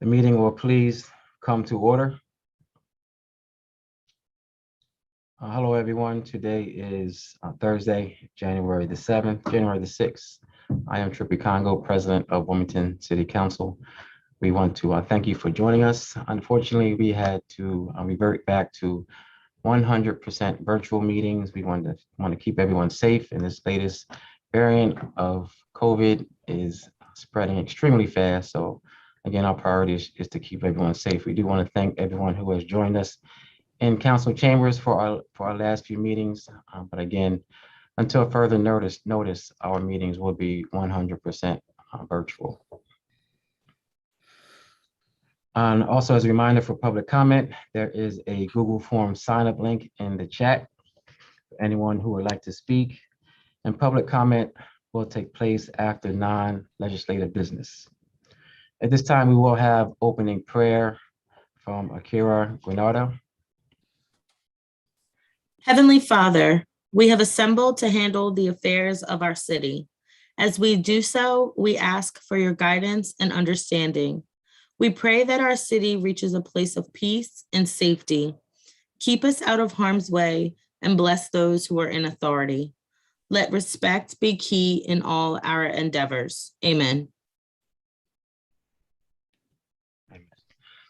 The meeting will please come to order. Hello, everyone. Today is Thursday, January the 6th. I am Trippy Congo, President of Wilmington City Council. We want to thank you for joining us. Unfortunately, we had to revert back to 100% virtual meetings. We want to keep everyone safe, and this latest variant of COVID is spreading extremely fast. So again, our priority is to keep everyone safe. We do want to thank everyone who has joined us in council chambers for our last few meetings. But again, until further notice, our meetings will be 100% virtual. And also, as a reminder for public comment, there is a Google Form sign-up link in the chat for anyone who would like to speak. And public comment will take place after non-legislative business. At this time, we will have opening prayer from Akira, Granada. Heavenly Father, we have assembled to handle the affairs of our city. As we do so, we ask for your guidance and understanding. We pray that our city reaches a place of peace and safety. Keep us out of harm's way and bless those who are in authority. Let respect be key in all our endeavors. Amen.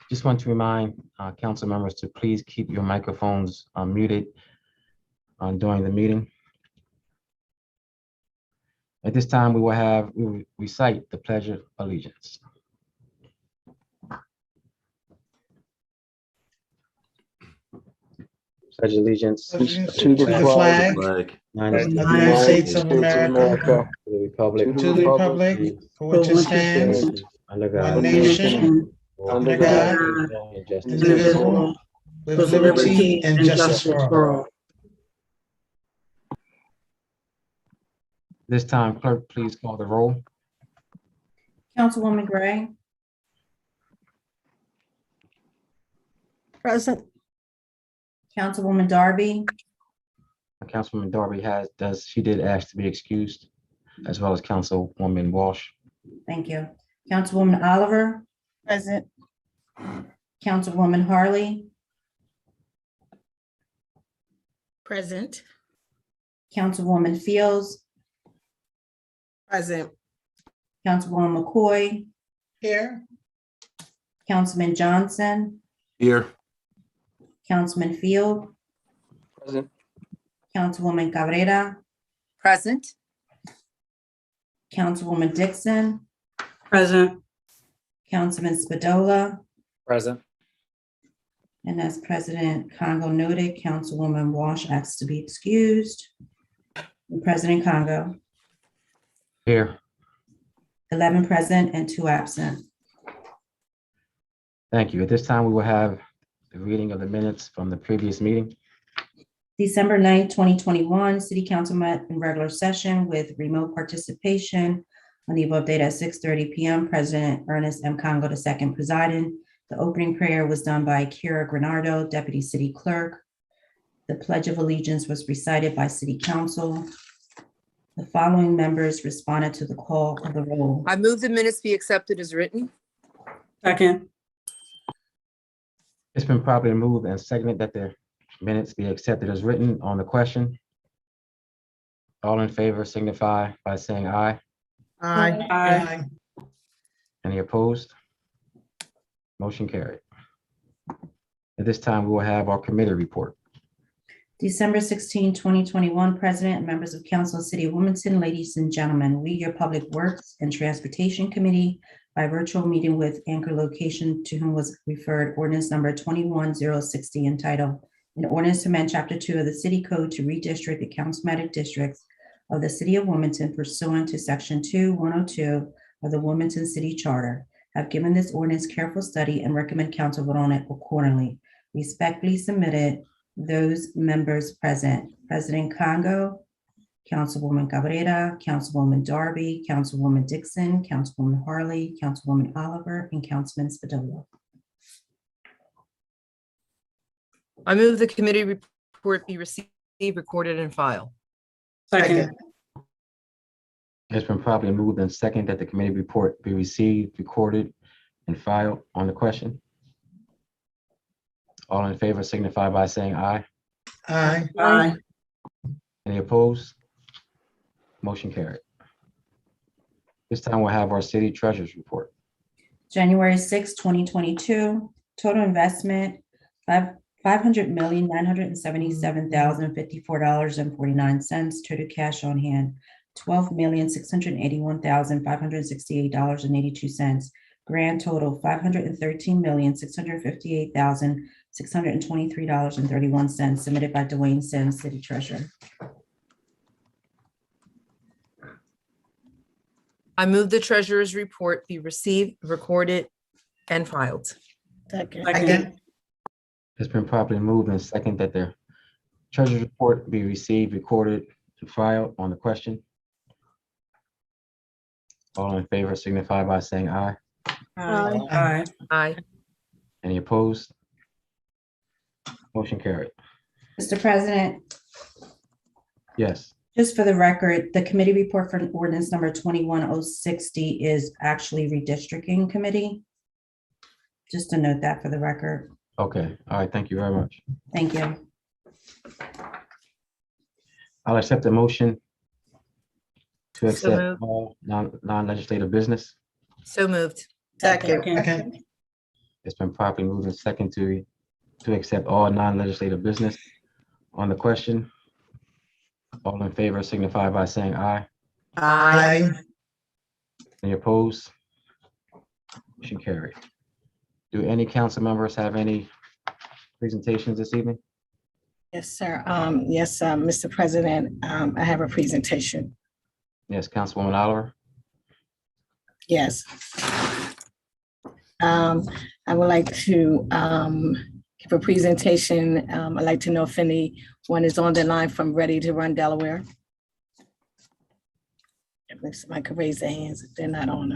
Just want to remind council members to please keep your microphones muted during the meeting. At this time, we will recite the Pledge of Allegiance. Pledge allegiance to the flag of the United States of America, to the republic for which it stands, under one God, nation, under God, indivisible, with liberty and justice for all. This time, clerk, please call the roll. Councilwoman Gray. Present. Councilwoman Darby. Councilwoman Darby she did ask to be excused, as well as Councilwoman Walsh. Thank you. Councilwoman Oliver. Present. Councilwoman Harley. Present. Councilwoman Fields. Present. Councilwoman McCoy. Here. Councilman Johnson. Here. Councilman Field. Present. Councilwoman Cabrera. Present. Councilwoman Dixon. Present. Councilman Spadola. Present. And as President Congo noted, Councilwoman Walsh asks to be excused. And President Congo. Here. 11 present and 2 absent. Thank you. At this time, we will have the reading of the minutes from the previous meeting. December 9th, 2021, City Council met in regular session with remote participation on the above date at 6:30 p.m. President Ernest M. Congo II presiding. The opening prayer was done by Akira, Deputy City Clerk. The Pledge of Allegiance was recited by City Council. The following members responded to the call of the roll. I move the minutes be accepted as written. Second. It's been properly moved and seconded that the minutes be accepted as written. On the question, all in favor signify by saying aye. Aye. Any opposed? Motion carried. At this time, we will have our committee report. December 16, 2021, President and members of Council of City of Wilmington, ladies and gentlemen, we, your Public Works and Transportation Committee, by virtual meeting with anchor location to whom was referred ordinance number 21060 entitled an ordinance to amend chapter 2 of the city code to redistrict the councilmatic districts of the city of Wilmington pursuant to section 2102 of the Wilmington City Charter. Have given this ordinance careful study and recommend council vote on it accordingly. Respectfully submitted, those members present: President Congo, Councilwoman Cabrera, Councilwoman Darby, Councilwoman Dixon, Councilwoman Harley, Councilwoman Oliver, and Councilman Spadola. I move the committee report be received, recorded, and filed. Second. It's been properly moved and seconded that the committee report be received, recorded, and filed on the question? All in favor signify by saying aye. Aye. Aye. Any opposed? Motion carried. This time we'll have our city treasurer's report. January 6, 2022, total investment, $500,977,054.49. Total cash on hand, $12,681,568.82. Grand total, $513,658,623.31, submitted by Dwayne Sims, City Treasurer. I move the treasurer's report be received, recorded, and filed. Second. It's been properly moved and second that the treasurer's report be received, recorded, and filed on the question. All in favor signify by saying aye. Aye. Aye. Any opposed? Motion carried. Mr. President, Yes. just for the record, the committee report for ordinance number 21060 is actually redistricting committee. Just to note that for the record. Okay. All right. Thank you very much. Thank you. I'll accept the motion to So accept moved. all non-legislative business. So moved. Second. Second. It's been properly moved and second to accept all non-legislative business on the question. All in favor signify by saying aye. Aye. Any opposed? Motion carried. Do any council members have any presentations this evening? Yes, sir. Yes, Mr. President, I have a presentation. Yes, Councilwoman Oliver. Yes. I would like to give a presentation. I'd like to know if anyone is on the line from Ready to Run Delaware. If somebody could raise their hands if they're not on.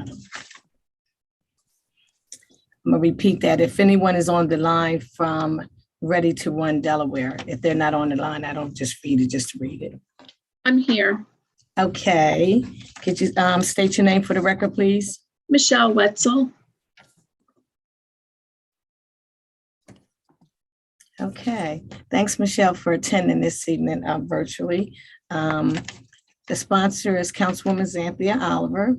I'm gonna repeat that. If anyone is on the line from Ready to Run Delaware, if they're not on the line, I don't just read it, just to read it. I'm here. Okay, could you state your name for the record, please? Michelle Wetzel. Okay, thanks, Michelle, for attending this evening virtually. The sponsor is Councilwoman Xanthia Oliver.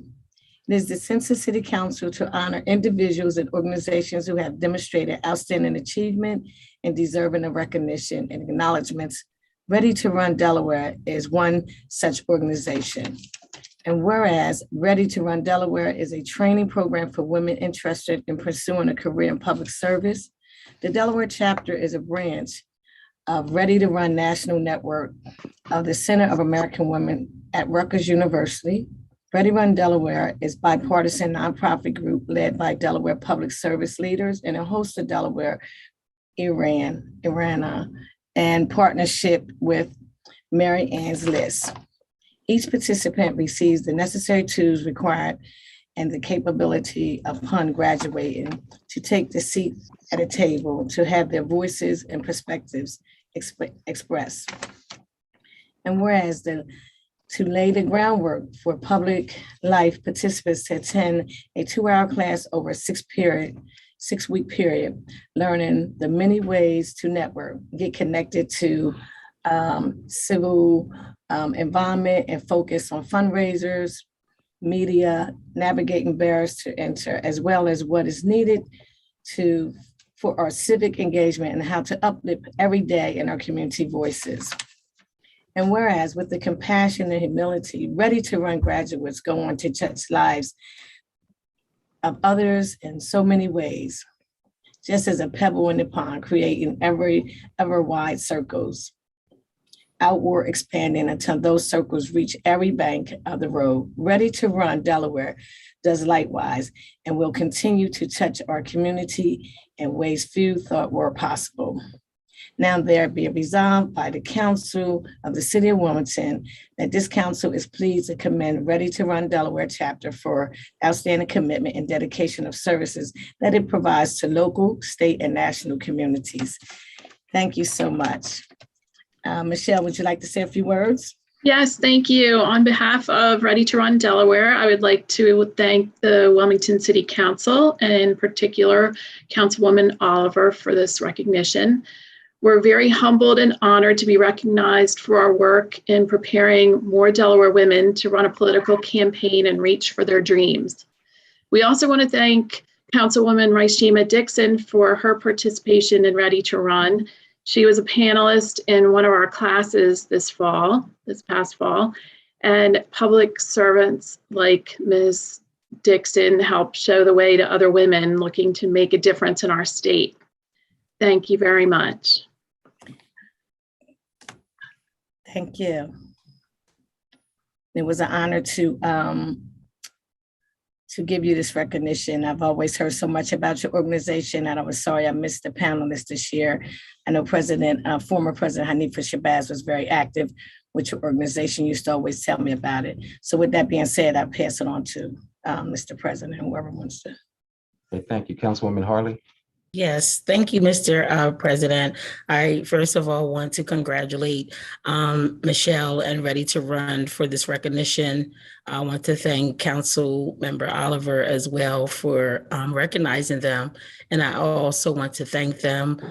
It is the Census City Council to honor individuals and organizations who have demonstrated outstanding achievement and deserving of recognition and acknowledgements. Ready to Run Delaware is one such organization. And whereas Ready to Run Delaware is a training program for women interested in pursuing a career in public service, the Delaware chapter is a branch of Ready to Run National Network of the Center of American Women at Rutgers University. Ready Run Delaware is bipartisan nonprofit group led by Delaware public service leaders and a host of Delaware, Irana, and partnership with Mary Ann's List. Each participant receives the necessary tools required and the capability upon graduating to take the seat at a table to have their voices and perspectives expressed. And whereas to lay the groundwork for public life participants to attend a 2-hour class over a 6-week period, learning the many ways to network, get connected to civil environment and focus on fundraisers, media, navigating barriers to enter, as well as what is needed for our civic engagement and how to uplift every day in our community voices. And whereas with the compassion and humility, Ready to Run graduates go on to touch lives of others in so many ways, just as a pebble in the pond, creating ever wide circles, outward expanding until those circles reach every bank of the road. Ready to Run Delaware does likewise and will continue to touch our community in ways few thought were possible. Now there be resolved by the Council of the City of Wilmington that this council is pleased to commend Ready to Run Delaware chapter for outstanding commitment and dedication of services that it provides to local, state, and national communities. Thank you so much. Michelle, would you like to say a few words? Yes, thank you. On behalf of Ready to Run Delaware, I would like to thank the Wilmington City Council, and in particular, Councilwoman Oliver, for this recognition. We're very humbled and honored to be recognized for our work in preparing more Delaware women to run a political campaign and reach for their dreams. We also want to thank Councilwoman Rajima Dixon for her participation in Ready to Run. She was a panelist in one of our classes this past fall, and public servants like Ms. Dixon helped show the way to other women looking to make a difference in our state. Thank you very much. Thank you. It was an honor to give you this recognition. I've always heard so much about your organization, and I was sorry I missed the panelists this year. I know former President Hanifa Shabazz was very active with your organization. You used to always tell me about it. So with that being said, I'll pass it on to Mr. President, whoever wants to. Okay, thank you. Councilwoman Harley. Yes, thank you, Mr. President. I first of all want to congratulate Michelle and Ready to Run for this recognition. I want to thank Council Member Oliver as well for recognizing them. And I also want to thank them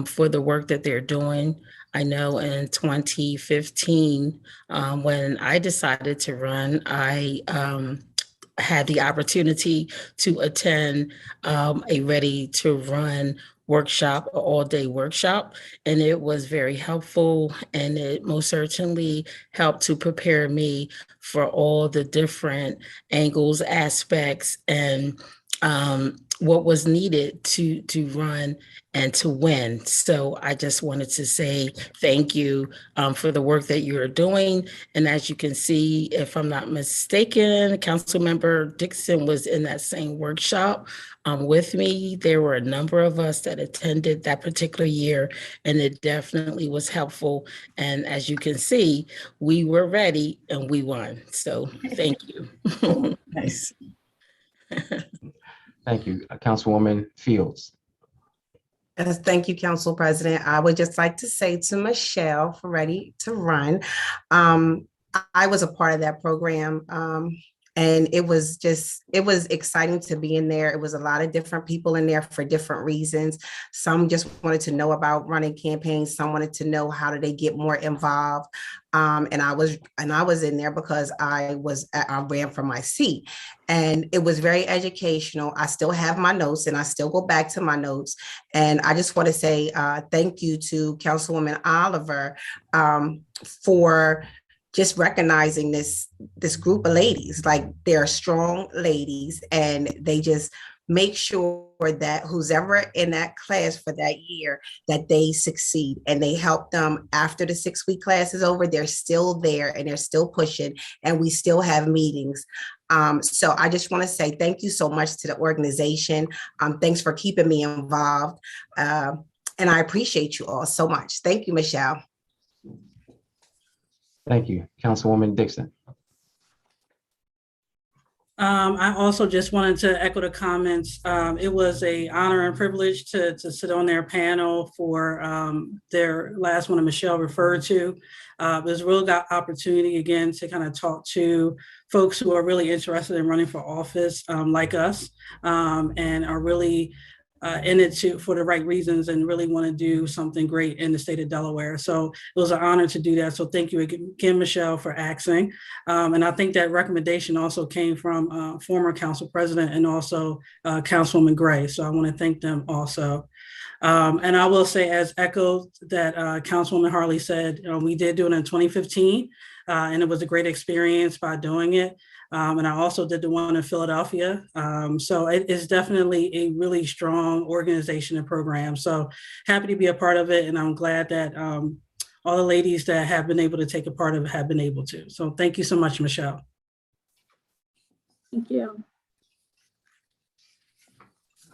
for the work that they're doing. I know in 2015, when I decided to run, I had the opportunity to attend a Ready to Run workshop, an all-day workshop, and it was very helpful, and it most certainly helped to prepare me for all the different angles, aspects, and what was needed to run and to win. So I just wanted to say thank you for the work that you're doing. And as you can see, if I'm not mistaken, Councilmember Dixon was in that same workshop with me. There were a number of us that attended that particular year, and it definitely was helpful. And as you can see, we were ready and we won. So thank you. Nice. Thank you. Councilwoman Fields. Yes, thank you, Council President. I would just like to say to Michelle for Ready to Run, I was a part of that program. And it was exciting to be in there. It was a lot of different people in there for different reasons. Some just wanted to know about running campaigns. Some wanted to know how do they get more involved. And I was in there because I ran for my seat, and it was very educational. I still have my notes, and I still go back to my notes. And I just want to say thank you to Councilwoman Oliver for just recognizing this group of ladies. Like, they're strong ladies, and they just make sure that who's ever in that class for that year, that they succeed, and they help them after the 6-week class is over. They're still there, and they're still pushing, and we still have meetings. So I just want to say thank you so much to the organization. Thanks for keeping me involved. And I appreciate you all so much. Thank you, Michelle. Thank you. Councilwoman Dixon. I also just wanted to echo the comments. It was an honor and privilege to sit on their panel for their last one that Michelle referred to. It was a real opportunity again to kind of talk to folks who are really interested in running for office like us, and are really in it for the right reasons and really want to do something great in the state of Delaware. So it was an honor to do that. So thank you again, Michelle, for asking. And I think that recommendation also came from former council president and also Councilwoman Gray. So I want to thank them also. And I will say, as echoed, that Councilwoman Harley said, we did do it in 2015, and it was a great experience by doing it. And I also did the one in Philadelphia. So it is definitely a really strong organization and program. So happy to be a part of it. And I'm glad that all the ladies that have been able to take a part of it have been able to. So thank you so much, Michelle. Thank you.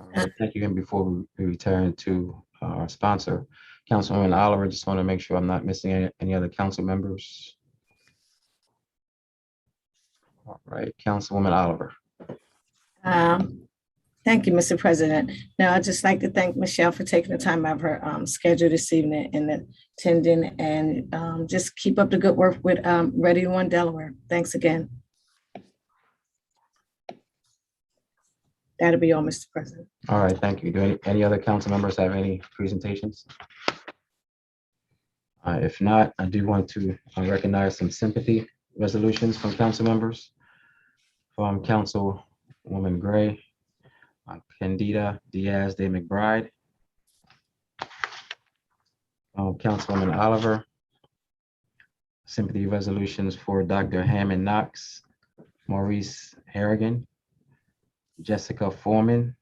All right, thank you. And before we return to our sponsor, Councilwoman Oliver, just want to make sure I'm not missing any other council members. All right, Councilwoman Oliver. Thank you, Mr. President. Now, I'd just like to thank Michelle for taking the time out of her schedule this evening and attending, and just keep up the good work with Ready to Run Delaware. Thanks again. That'll be all, Mr. President. All right, thank you. Do any other council members have any presentations? If not, I do want to recognize some sympathy resolutions from council members. From Councilwoman Gray, Candida Diaz de McBride, Councilwoman Oliver, sympathy resolutions for Dr. Hammond Knox, Maurice Harrigan, Jessica Foreman,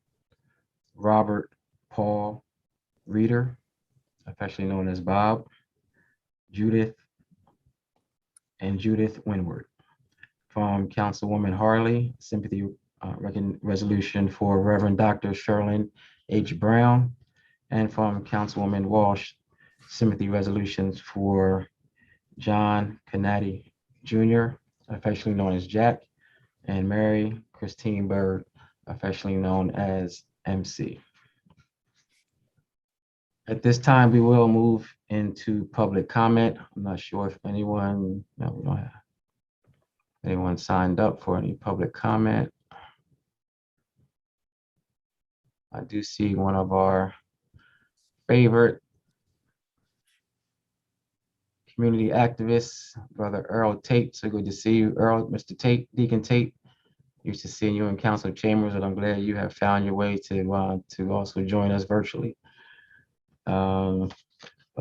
Robert Paul Reeder, affectionately known as Bob, Judith Windward. From Councilwoman Harley, sympathy resolution for Reverend Dr. Sherlyn H. Brown. And from Councilwoman Walsh, sympathy resolutions for John Canady Jr., affectionately known as Jack, and Mary Christine Bird, affectionately known as MC. At this time, we will move into public comment. I'm not sure if anyone, no, we don't have anyone signed up for any public comment. I do see one of our favorite community activists, Brother Earl Tate. So good to see you, Earl, Mr. Tate, Deacon Tate. Used to seeing you in council chambers, and I'm glad you have found your way to also join us virtually. But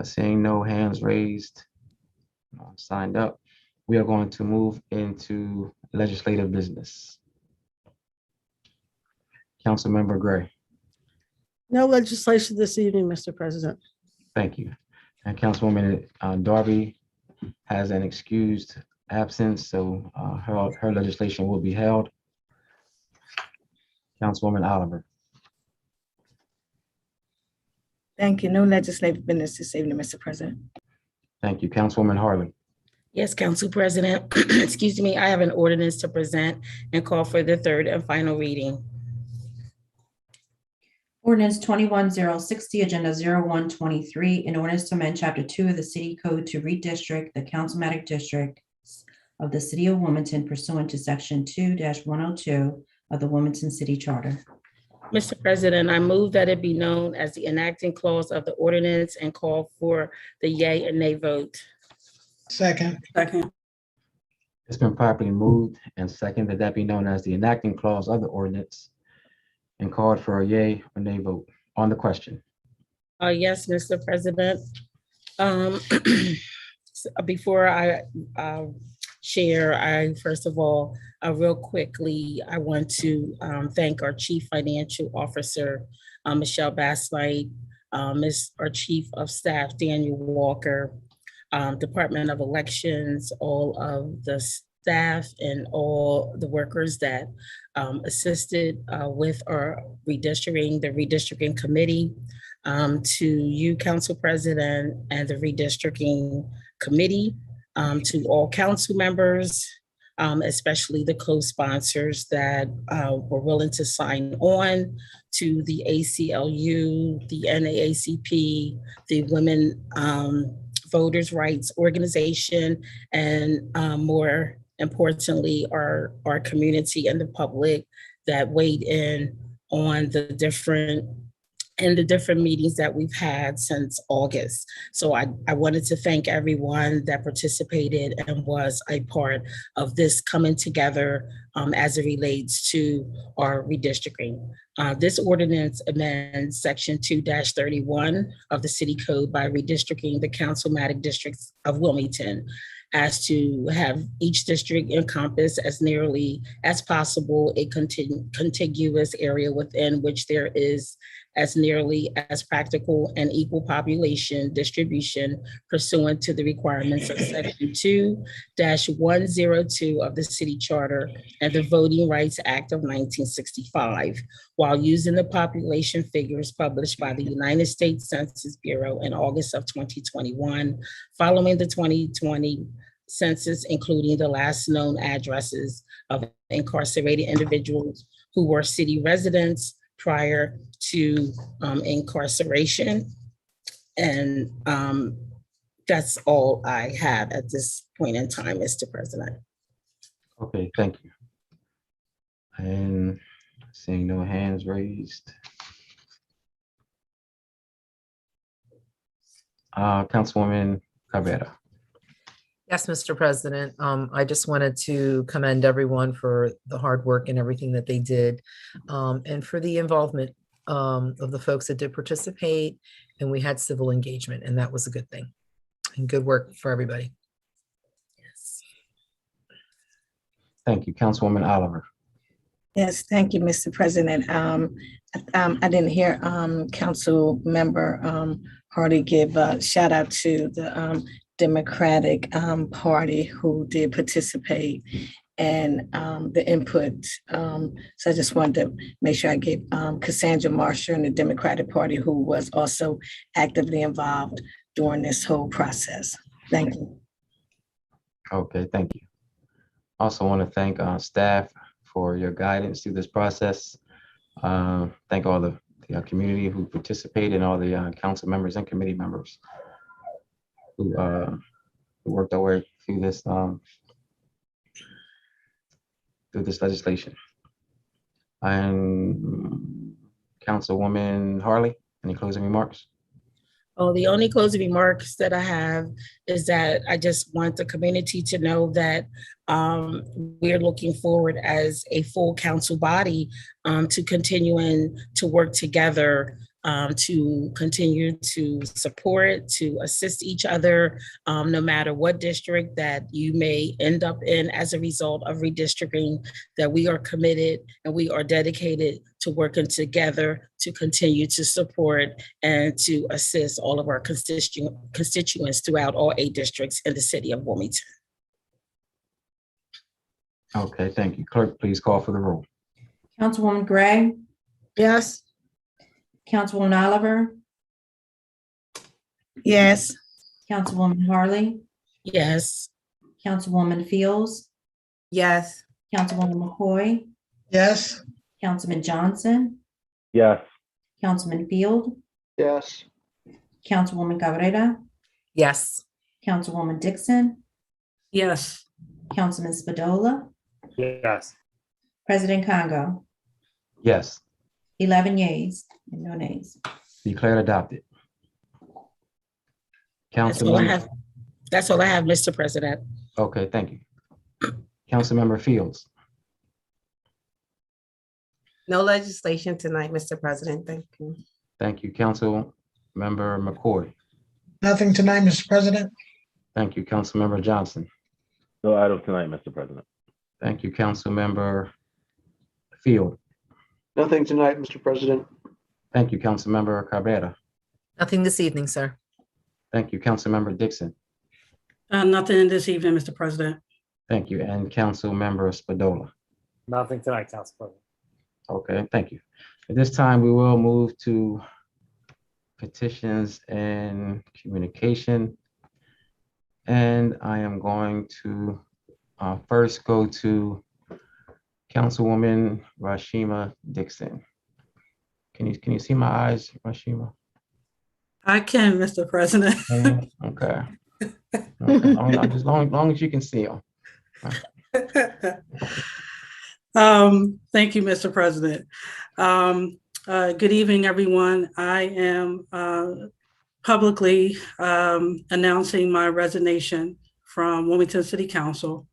seeing no hands raised, signed up, we are going to move into legislative business. Councilmember Gray. No legislation this evening, Mr. President. Thank you. And Councilwoman Darby has an excused absence, so her legislation will be held. Councilwoman Oliver. Thank you. No legislative business this evening, Mr. President. Thank you. Councilwoman Harley. Yes, Council President. Excuse me, I have an ordinance to present and call for the third and final reading. Ordinance 21-060, Agenda 0123, an ordinance to amend Chapter 2 of the City Code to redistrict the councilmatic districts of the City of Wilmington pursuant to Section 2-102 of the Wilmington City Charter. Mr. President, I move that it be known as the enacting clause of the ordinance and call for the yea and nay vote. Second. Second. It's been properly moved and seconded that be known as the enacting clause of the ordinance and called for a yea or nay vote on the question. Yes, Mr. President. Before I share, first of all, real quickly, I want to thank our Chief Financial Officer, Michelle Basslight, our Chief of Staff, Daniel Walker, Department of Elections, all of the staff and all the workers that assisted with our redistricting, the redistricting committee, to you, Council President, and the redistricting committee, to all council members, especially the co-sponsors that were willing to sign on, to the ACLU, the NAACP, the Women Voters' Rights Organization, and more importantly, our community and the public that weighed in on the different meetings that we've had since August. So I wanted to thank everyone that participated and was a part of this coming together as it relates to our redistricting. This ordinance amends Section 2-31 of the City Code by redistricting the councilmatic districts of Wilmington as to have each district encompass as nearly as possible a contiguous area within which there is as nearly as practical and equal population distribution pursuant to the requirements of Section 2-102 of the City Charter and the Voting Rights Act of 1965, while using the population figures published by the United States Census Bureau in August of 2021, following the 2020 census, including the last known addresses of incarcerated individuals who were city residents, prior to incarceration. And that's all I have at this point in time, Mr. President. Okay, thank you. And seeing no hands raised. Councilwoman Cabrera. Yes, Mr. President. I just wanted to commend everyone for the hard work and everything that they did, and for the involvement of the folks that did participate, and we had civil engagement, and that was a good thing. And good work for everybody. Yes. Thank you, Councilwoman Oliver. Yes, thank you, Mr. President. I didn't hear Council Member Hardy give a shout out to the Democratic Party who did participate and the input. So I just wanted to make sure I gave Cassandra Marshall and the Democratic Party who was also actively involved during this whole process. Thank you. Okay, thank you. Also want to thank staff for your guidance through this process. Thank all the community who participated and all the council members and committee members who worked their way through this legislation. And Councilwoman Harley, any closing remarks? Oh, the only closing remarks that I have is that I just want the community to know that we're looking forward as a full council body to continuing to work together, to continue to support, to assist each other, no matter what district that you may end up in as a result of redistricting, that we are committed and we are dedicated to working together to continue to support and to assist all of our constituents throughout all 8 districts in the city of Wilmington. Okay, thank you. Clerk, please call for the roll. Councilwoman Gray, Yes. Councilwoman Oliver, Yes. Councilwoman Harley, Yes. Councilwoman Fields, Yes. Councilwoman McCoy, Yes. Councilman Johnson, Yes. Councilman Field, Yes. Councilwoman Cabrera, Yes. Councilwoman Dixon, Yes. Councilman Spadola, Yes. President Congo, Yes, 11 yeas and no nays. declared adopted. That's all I Councilmember, have. That's all I have, Mr. President. okay, thank you. Councilmember Fields. No legislation tonight, Mr. President. Thank you. Thank you, Councilmember McCoy. Nothing tonight, Mr. President. Thank you, Councilmember Johnson. No item tonight, Mr. President. Thank you, Councilmember Field. Nothing tonight, Mr. President. Thank you, Councilmember Cabrera. Nothing this evening, sir. Thank you, Councilmember Dixon. Nothing this evening, Mr. President. Thank you, and Councilmember Spadola. Nothing tonight, Council President. Okay, thank you. At this time, we will move to petitions and communication. And I am going to first go to Councilwoman Rashima Dixon. Can you see my eyes, Rashima? I can, Mr. President. Okay. As long as you can see them. Thank you, Mr. President. Good evening, everyone. I am publicly announcing my resignation from Wilmington City Council.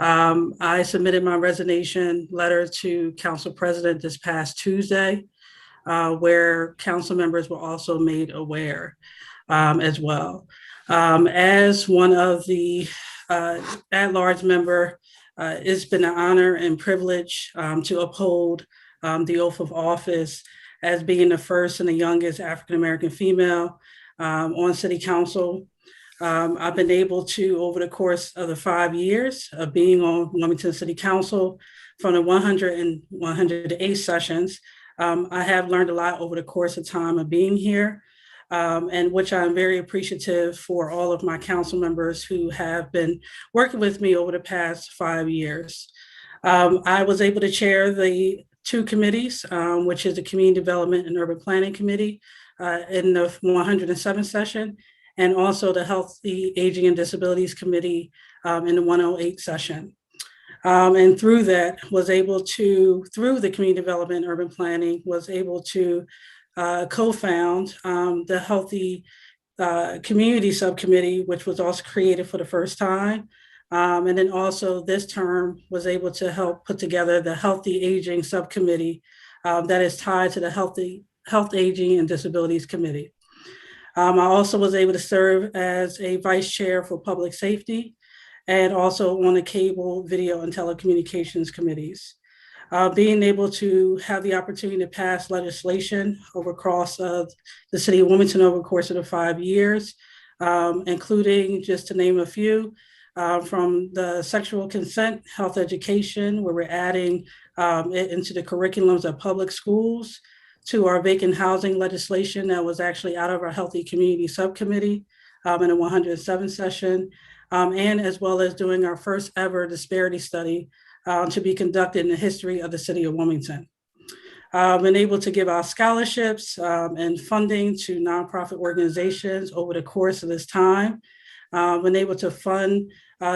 I submitted my resignation letter to Council President this past Tuesday, where council members were also made aware as well. As one of the at-large member, it's been an honor and privilege to uphold the oath of office as being the first and the youngest African-American female on City Council. I've been able to, over the course of the 5 years of being on Wilmington City Council, from the 100 and 108 sessions, I have learned a lot over the course of time of being here, and which I'm very appreciative for all of my council members who have been working with me over the past 5 years. I was able to chair the two committees, which is the Community Development and Urban Planning Committee in the 107th session, and also the Healthy Aging and Disabilities Committee in the 108th session. And through that, was able to, through the Community Development and Urban Planning, was able to co-found the Healthy Community Subcommittee, which was also created for the first time. And then also this term was able to help put together the Healthy Aging Subcommittee that is tied to the Health, Aging, and Disabilities Committee. I also was able to serve as a vice chair for public safety and also on the cable, video, and telecommunications committees. Being able to have the opportunity to pass legislation across the city of Wilmington over the course of the 5 years, including, just to name a few, from the sexual consent, health education, where we're adding it into the curriculums of public schools, to our vacant housing legislation that was actually out of our Healthy Community Subcommittee in the 107th session, and as well as doing our first ever disparity study to be conducted in the history of the city of Wilmington. Been able to give out scholarships and funding to nonprofit organizations over the course of this time. Been able to fund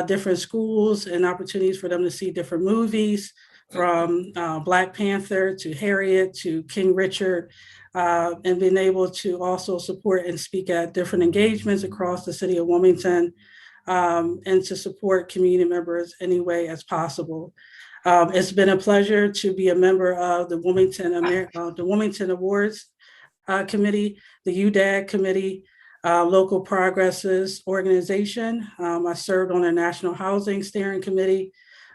different schools and opportunities for them to see different movies, from Black Panther to Harriet to King Richard, and been able to also support and speak at different engagements across the city of Wilmington, and to support community members any way as possible. It's been a pleasure to be a member of the Wilmington Awards Committee, the UDAG Committee, Local Progresses Organization. I served on a National Housing Steering Committee,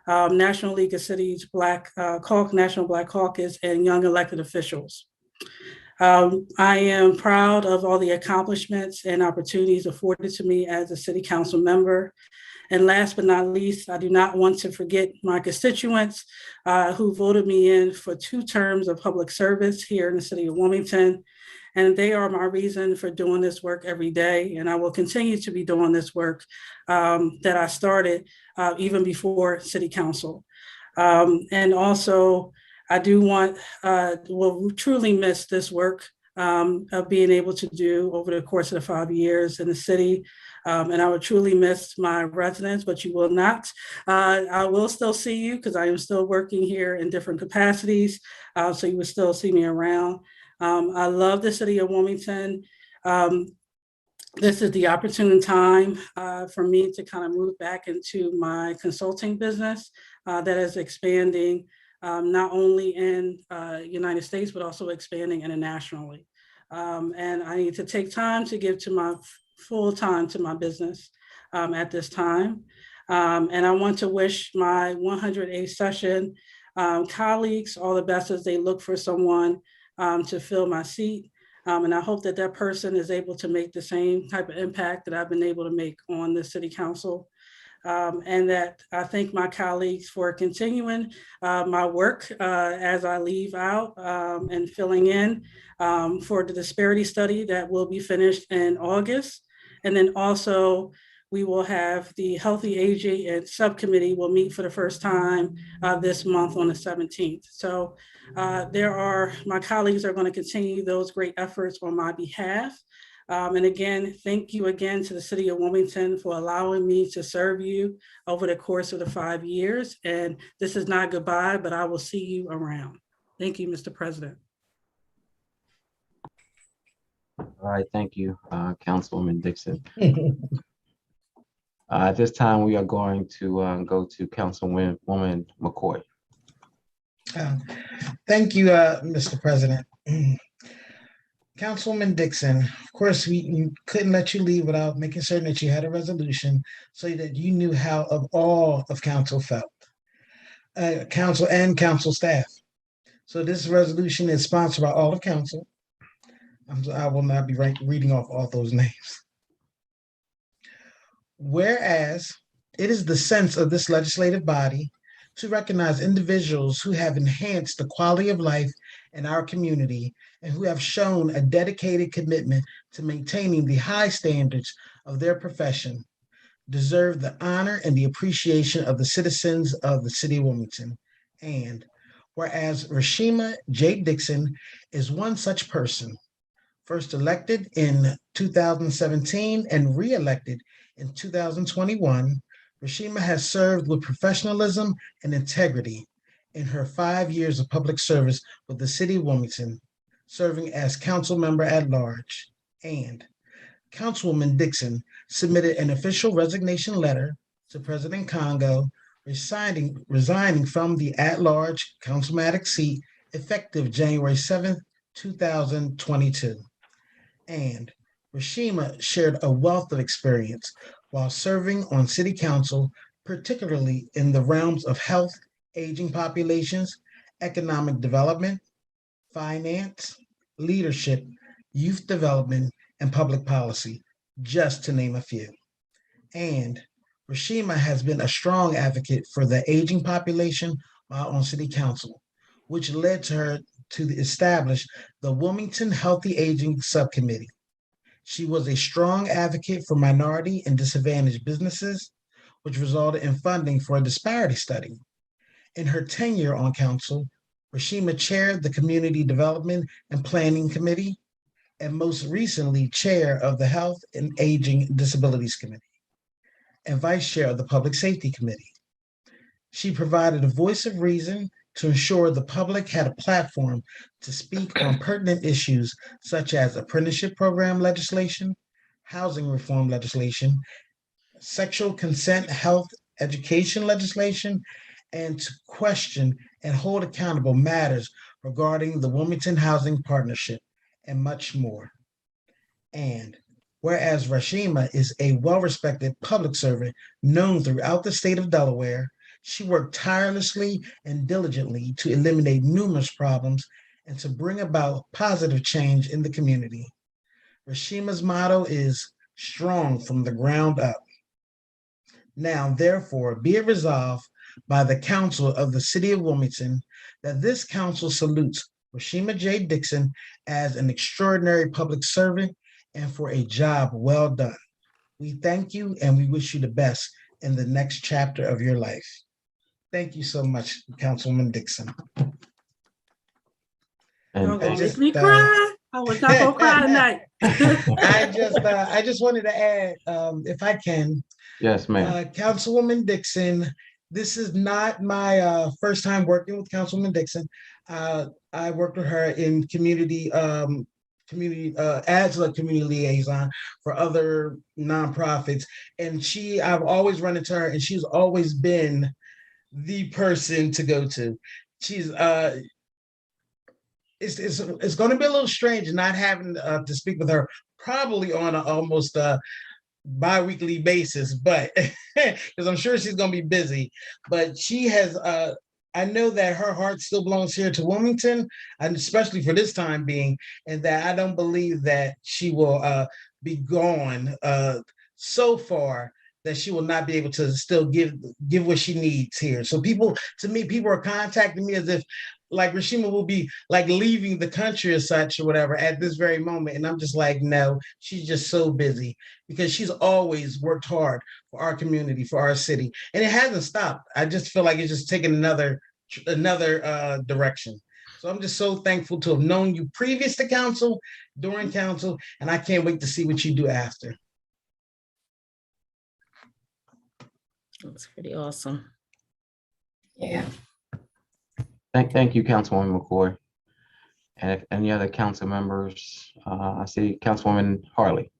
National League of Cities National Black Caucus, and Young Elected Officials. I am proud of all the accomplishments and opportunities afforded to me as a city council member. And last but not least, I do not want to forget my constituents who voted me in for 2 terms of public service here in the city of Wilmington. And they are my reason for doing this work every day. And I will continue to be doing this work that I started even before city council. And also, I do want, will truly miss this work of being able to do over the course of the 5 years in the city. And I would truly miss my residents, but you will not. I will still see you because I am still working here in different capacities. So you will still see me around. I love the city of Wilmington. This is the opportune time for me to kind of move back into my consulting business that is expanding not only in United States, but also expanding internationally. And I need to take time to give to my full time to my business at this time. And I want to wish my 108th session colleagues all the best as they look for someone to fill my seat. And I hope that that person is able to make the same type of impact that I've been able to make on the city council. And that I thank my colleagues for continuing my work as I leave out and filling in for the disparity study that will be finished in August. And then also we will have the Healthy Aging and Subcommittee will meet for the first time this month on the 17th. So my colleagues are going to continue those great efforts on my behalf. And again, thank you again to the city of Wilmington for allowing me to serve you over the course of the 5 years. And this is not goodbye, but I will see you around. Thank you, Mr. President. All right, thank you, Councilwoman Dixon. At this time, we are going to go to Councilwoman McCoy. Thank you, Mr. President. Councilwoman Dixon, of course, we couldn't let you leave without making certain that you had a resolution so that you knew how all of council felt, council and council staff. So this resolution is sponsored by all of council. I will not be reading off all those names. Whereas it is the sense of this legislative body to recognize individuals who have enhanced the quality of life in our community and who have shown a dedicated commitment to maintaining the high standards of their profession, deserve the honor and the appreciation of the citizens of the city of Wilmington. And whereas Rashima J. Dixon is one such person, first elected in 2017 and re-elected in 2021, Rashima has served with professionalism and integrity in her 5 years of public service with the City of Wilmington, serving as council member at large. And Councilwoman Dixon submitted an official resignation letter to President Congo, resigning from the at-large councilmatic seat effective January 7th, 2022. And Rashima shared a wealth of experience while serving on City Council, particularly in the realms of health, aging populations, economic development, finance, leadership, youth development, and public policy, just to name a few. And Rashima has been a strong advocate for the aging population while on City Council, which led to her to establish the Wilmington Healthy Aging Subcommittee. She was a strong advocate for minority and disadvantaged businesses, which resulted in funding for a disparity study. In her tenure on council, Rashima chaired the Community Development and Planning Committee, and most recently, chair of the Health and Aging Disabilities Committee, and vice chair of the Public Safety Committee. She provided a voice of reason to ensure the public had a platform to speak on pertinent issues such as apprenticeship program legislation, housing reform legislation, sexual consent health education legislation, and to question and hold accountable matters regarding the Wilmington Housing Partnership, and much more. And whereas Rashima is a well-respected public servant known throughout the state of Delaware, she worked tirelessly and diligently to eliminate numerous problems and to bring about positive change in the community. Rashima's motto is strong from the ground up. Now, therefore, be it resolved by the Council of the City of Wilmington that this council salutes Rashima J. Dixon as an extraordinary public servant and for a job well done. We thank you and we wish you the best in the next chapter of your life. Thank you so much, Councilwoman Dixon. And Don't just, make me cry. I was not gonna cry tonight. I just wanted to add, if I can, yes, ma'am. Councilwoman Dixon, this is not my first time working with Councilwoman Dixon. I worked with her in community as a community liaison for other nonprofits, and I've always run into her, and she's always been the person to go to. She's it's going to be a little strange not having to speak with her probably on an almost bi-weekly basis, but because I'm sure she's going to be busy. But she has I know that her heart still belongs here to Wilmington, and especially for this time being, and that I don't believe that she will be gone so far that she will not be able to still give what she needs here. So people are contacting me as if like Rashima will be like leaving the country or such or whatever at this very moment. And I'm just like, no, she's just so busy because she's always worked hard for our community, for our city. And it hasn't stopped. I just feel like it's just taken another direction. So I'm just so thankful to have known you previous to council, during council, and I can't wait to see what you do after. That's pretty awesome. Yeah. Thank you, Councilwoman McCoy. And if any other council members, I see Councilwoman Harley.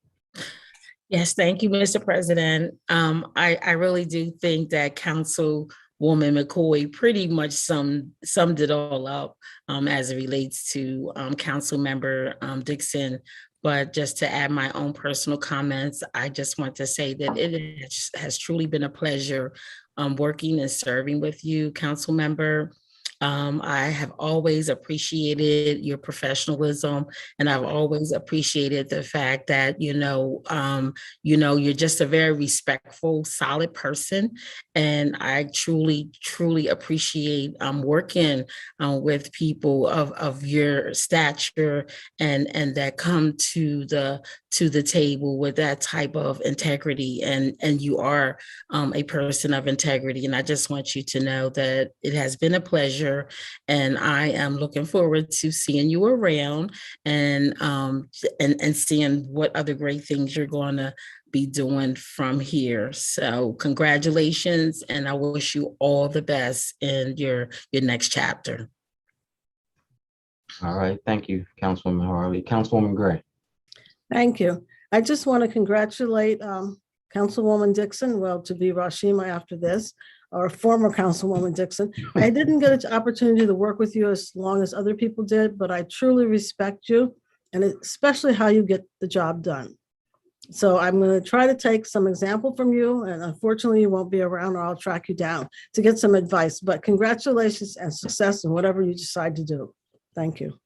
Yes, thank you, Mr. President. I really do think that Councilwoman McCoy pretty much summed it all up as it relates to Councilmember Dixon. But just to add my own personal comments, I just want to say that it has truly been a pleasure working and serving with you, Council Member. I have always appreciated your professionalism, and I've always appreciated the fact that you're just a very respectful, solid person, and I truly appreciate working with people of your stature and that come to the table with that type of integrity, and you are a person of integrity, and I just want you to know that it has been a pleasure. pleasure. And I am looking forward to seeing you around and seeing what other great things you're going to be doing from here. So congratulations, and I wish you all the best in your next chapter. All right, thank you, Councilwoman Harley. Councilwoman Gray. Thank you. I just want to congratulate Councilwoman Dixon, well, to be Rashima after this, or former Councilwoman Dixon. I didn't get an opportunity to work with you as long as other people did, but I truly respect you, and especially how you get the job done. So I'm going to try to take some example from you, and unfortunately you won't be around, or I'll track you down to get some advice, but congratulations and success in whatever you decide to do. Thank you.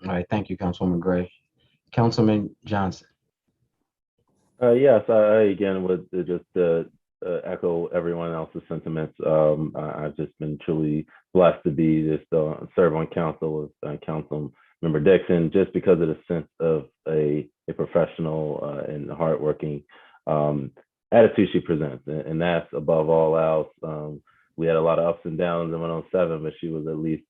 All right, thank you, Councilwoman Gray. Councilman Johnson. Yes, I again would just echo everyone else's sentiments. I've just been truly blessed to be just serve on council with Councilmember Dixon, just because of the sense of a professional and hardworking attitude she presents, and that's above all else. We had a lot of ups and downs in 107, but she was at least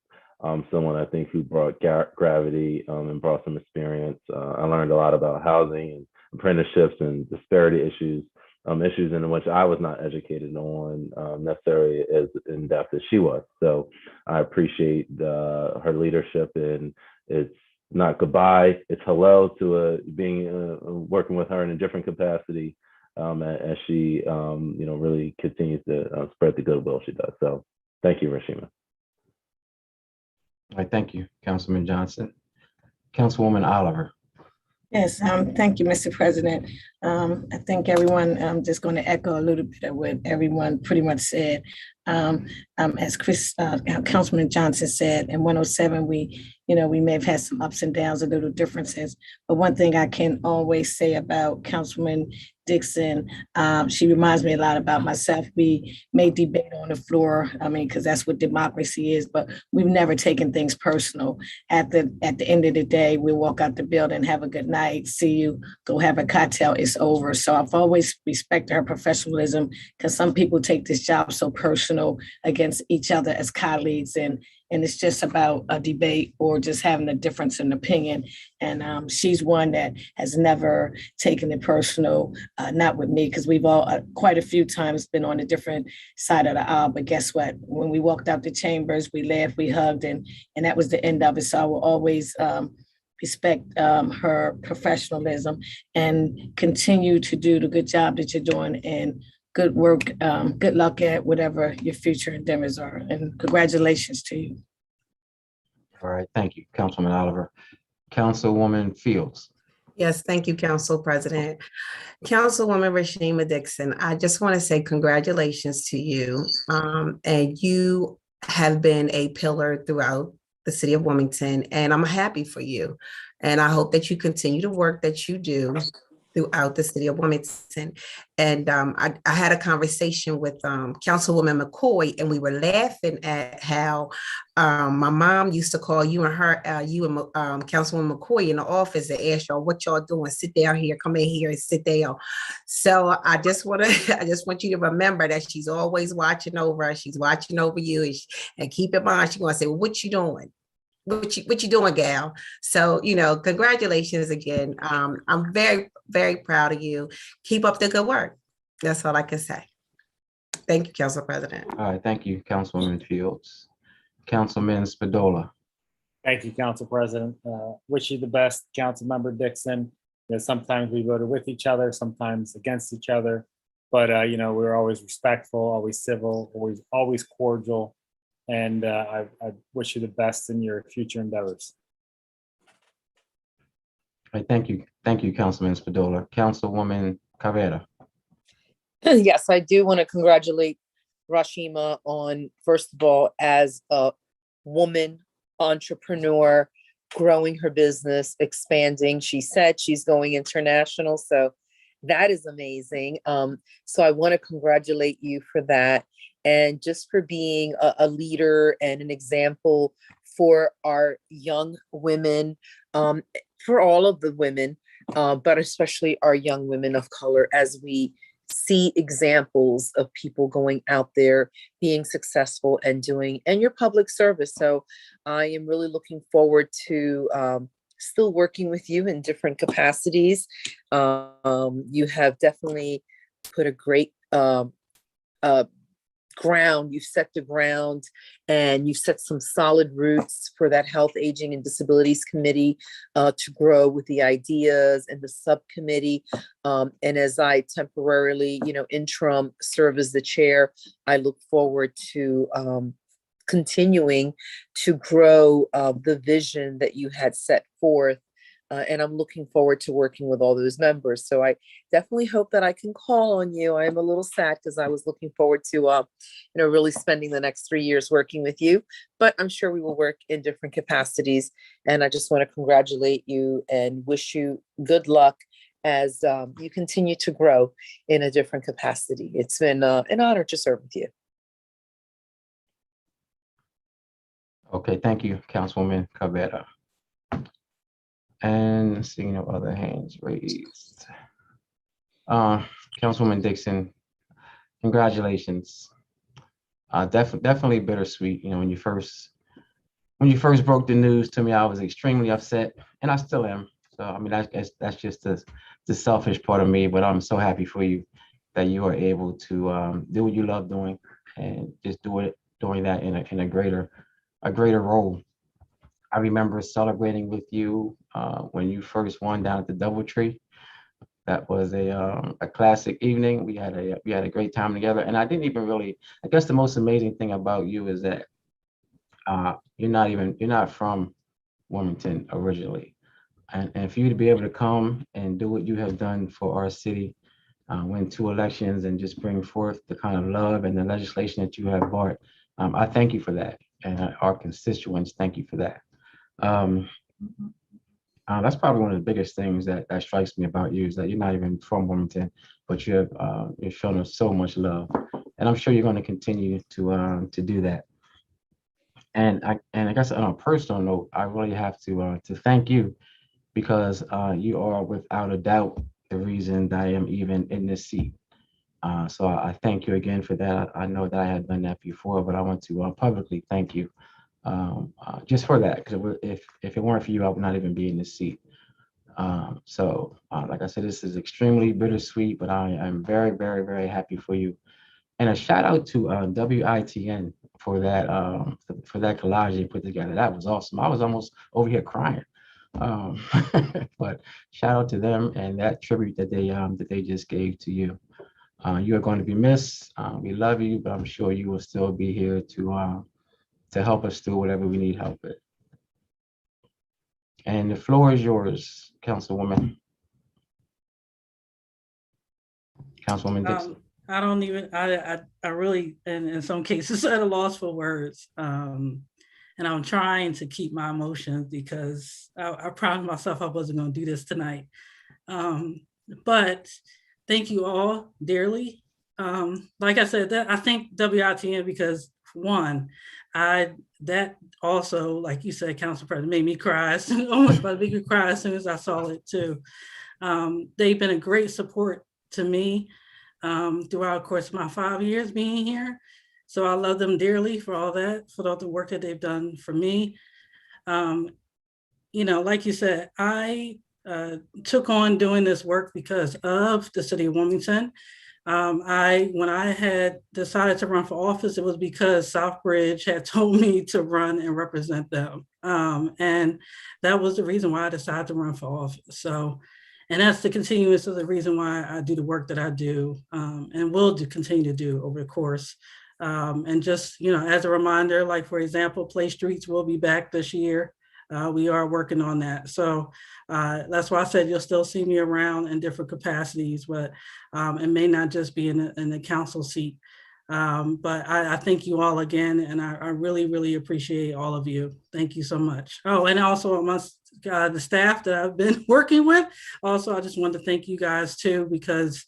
someone I think who brought gravity and brought some experience. I learned a lot about housing and apprenticeships and disparity issues in which I was not educated on necessarily as in depth as she was. So I appreciate her leadership, and it's not goodbye, it's hello to being working with her in a different capacity as she really continues to spread the goodwill she does. So thank you, Rashima. All right, thank you, Councilman Johnson. Councilwoman Oliver. Yes, thank you, Mr. President. I think everyone, I'm just going to echo a little bit of what everyone pretty much said. As Councilman Johnson said, in 107, we may have had some ups and downs, a little differences. But one thing I can always say about Councilwoman Dixon, she reminds me a lot about myself. We may debate on the floor, because that's what democracy is, but we've never taken things personal. At the end of the day, we walk out the building, have a good night, see you, go have a cocktail, it's over. So I've always respected her professionalism, because some people take this job so personal against each other as colleagues, and it's just about a debate or just having a difference in opinion. And she's one that has never taken it personal, not with me, because we've all quite a few times been on a different side of the aisle. But guess what? When we walked out the chambers, we laughed, we hugged, and that was the end of it. So I will always respect her professionalism and continue to do the good job that you're doing, and good work. Good luck at whatever your future endeavors are, and congratulations to you. All right, thank you, Councilwoman Oliver. Councilwoman Fields. Yes, thank you, Council President. Councilwoman Rashima Dixon, I just want to say congratulations to you. And you have been a pillar throughout the city of Wilmington, and I'm happy for you. And I hope that you continue the work that you do throughout the city of Wilmington. And I had a conversation with Councilwoman McCoy, and we were laughing at how my mom used to call you and Councilwoman McCoy in the office and ask y'all what y'all doing. Sit down here, come in here and sit down. So I just want you to remember that she's always watching over us. She's watching over you, and keep in mind, she's gonna say, well, what you doing? What you doing, gal? So, congratulations again. I'm very, very proud of you. Keep up the good work. That's all I can say. Thank you, Council President. All right, thank you, Councilwoman Fields. Councilman Spadola. Thank you, Council President. Wish you the best, Councilmember Dixon. Sometimes we voted with each other, sometimes against each other, but we're always respectful, always civil, always cordial. And I wish you the best in your future endeavors. All right, thank you, Councilman Spadola. Councilwoman Carrera. Yes, I do want to congratulate Rashima on, first of all, as a woman entrepreneur, growing her business, expanding. She said she's going international, so that is amazing. So I want to congratulate you for that, and just for being a leader and an example for our young women, for all of the women, but especially our young women of color, as we see examples of people going out there, being successful and your public service. So I am really looking forward to still working with you in different capacities. You have definitely put a great ground. You've set the ground and you've set some solid roots for that Health, Aging, and Disabilities Committee to grow with the ideas and the subcommittee. And as I temporarily, interim serve as the chair, I look forward to continuing to grow the vision that you had set forth. And I'm looking forward to working with all those members. So I definitely hope that I can call on you. I am a little sad because I was looking forward to, really spending the next 3 years working with you, but I'm sure we will work in different capacities. And I just want to congratulate you and wish you good luck as you continue to grow in a different capacity. It's been an honor to serve with you. Okay, thank you, Councilwoman Cabrera. And seeing no other hands raised. Councilwoman Dixon, congratulations. Definitely bittersweet. When you first broke the news to me, I was extremely upset, and I still am. So I mean, that's just the selfish part of me. But I'm so happy for you that you are able to do what you love doing and just doing that in a greater role. I remember celebrating with you when you first won down at the DoubleTree. That was a classic evening. We had a great time together, and I didn't even really. I guess the most amazing thing about you is that you're not from Wilmington originally, and for you to be able to come and do what you have done for our city, win 2 elections, and just bring forth the kind of love and the legislation that you have brought. I thank you for that, and our constituents thank you for that. That's probably one of the biggest things that strikes me about you is that you're not even from Wilmington, but you've shown us so much love, and I'm sure you're going to continue to do that. And I guess on a personal note, I really have to thank you because you are without a doubt the reason that I am even in this seat. So I thank you again for that. I know that I had done that before, but I want to publicly thank you. Just for that, because if it weren't for you, I would not even be in this seat. So like I said, this is extremely bittersweet, but I am very, very, very happy for you. And a shout out to WITN for that collage they put together. That was awesome. I was almost over here crying. But shout out to them and that tribute that they just gave to you. You are going to be missed. We love you, but I'm sure you will still be here to help us through whatever we need help with. And the floor is yours, Councilwoman. Councilwoman Dixon. I really, in some cases, at a loss for words. And I'm trying to keep my emotions because I promised myself I wasn't going to do this tonight. But thank you all dearly. Like I said, I thank WITN because one, that also, like you said, Council President, made me cry, almost about to make me cry as soon as I saw it too. They've been a great support to me throughout, of course, my 5 years being here. So I love them dearly for all that, for all the work that they've done for me. Like you said, I took on doing this work because of the city of Wilmington. When I had decided to run for office, it was because Southbridge had told me to run and represent them. And that was the reason why I decided to run for office. So, and that's the continuance of the reason why I do the work that I do and will continue to do over the course. And just, as a reminder, like, for example, Play Streets will be back this year. We are working on that. So that's why I said you'll still see me around in different capacities, but it may not just be in the council seat. But I thank you all again, and I really, really appreciate all of you. Thank you so much. Oh, and also the staff that I've been working with. Also, I just wanted to thank you guys too, because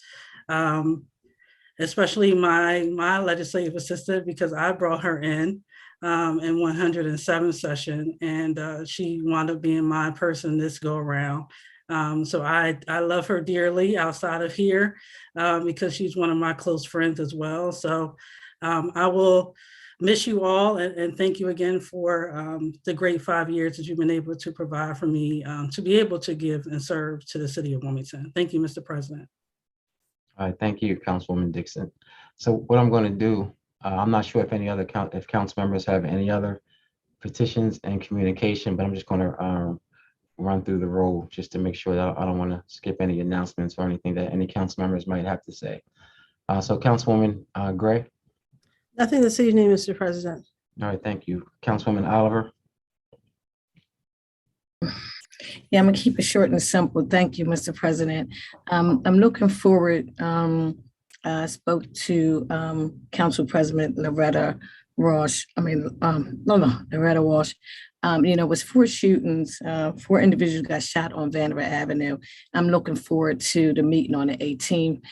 especially my legislative assistant, because I brought her in 107 session, and she wound up being my person this go around. So I love her dearly outside of here because she's one of my close friends as well. So I will miss you all and thank you again for the great 5 years that you've been able to provide for me to be able to give and serve to the city of Wilmington. Thank you, Mr. President. All right, thank you, Councilwoman Dixon. So what I'm going to do, I'm not sure if any other if council members have any other petitions and communication, but I'm just going to run through the roll just to make sure that I don't want to skip any announcements or anything that any council members might have to say. So Councilwoman Gray. Nothing this evening, Mr. President. All right, thank you. Councilwoman Oliver. Yeah, I'm gonna keep it short and simple. Thank you, Mr. President. I'm looking forward. I spoke to Council President Loretta Walsh. Loretta Walsh. It was 4 shootings, 4 individuals got shot on Vanderbilt Avenue. I'm looking forward to the meeting on the 18th.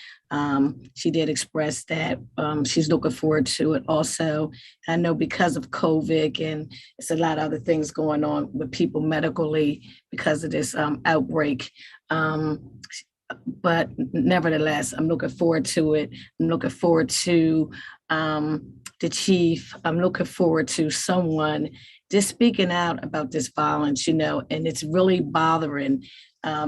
She did express that she's looking forward to it also. I know because of COVID and it's a lot of other things going on with people medically because of this outbreak. But nevertheless, I'm looking forward to it. I'm looking forward to the chief. I'm looking forward to someone just speaking out about this violence, and it's really bothering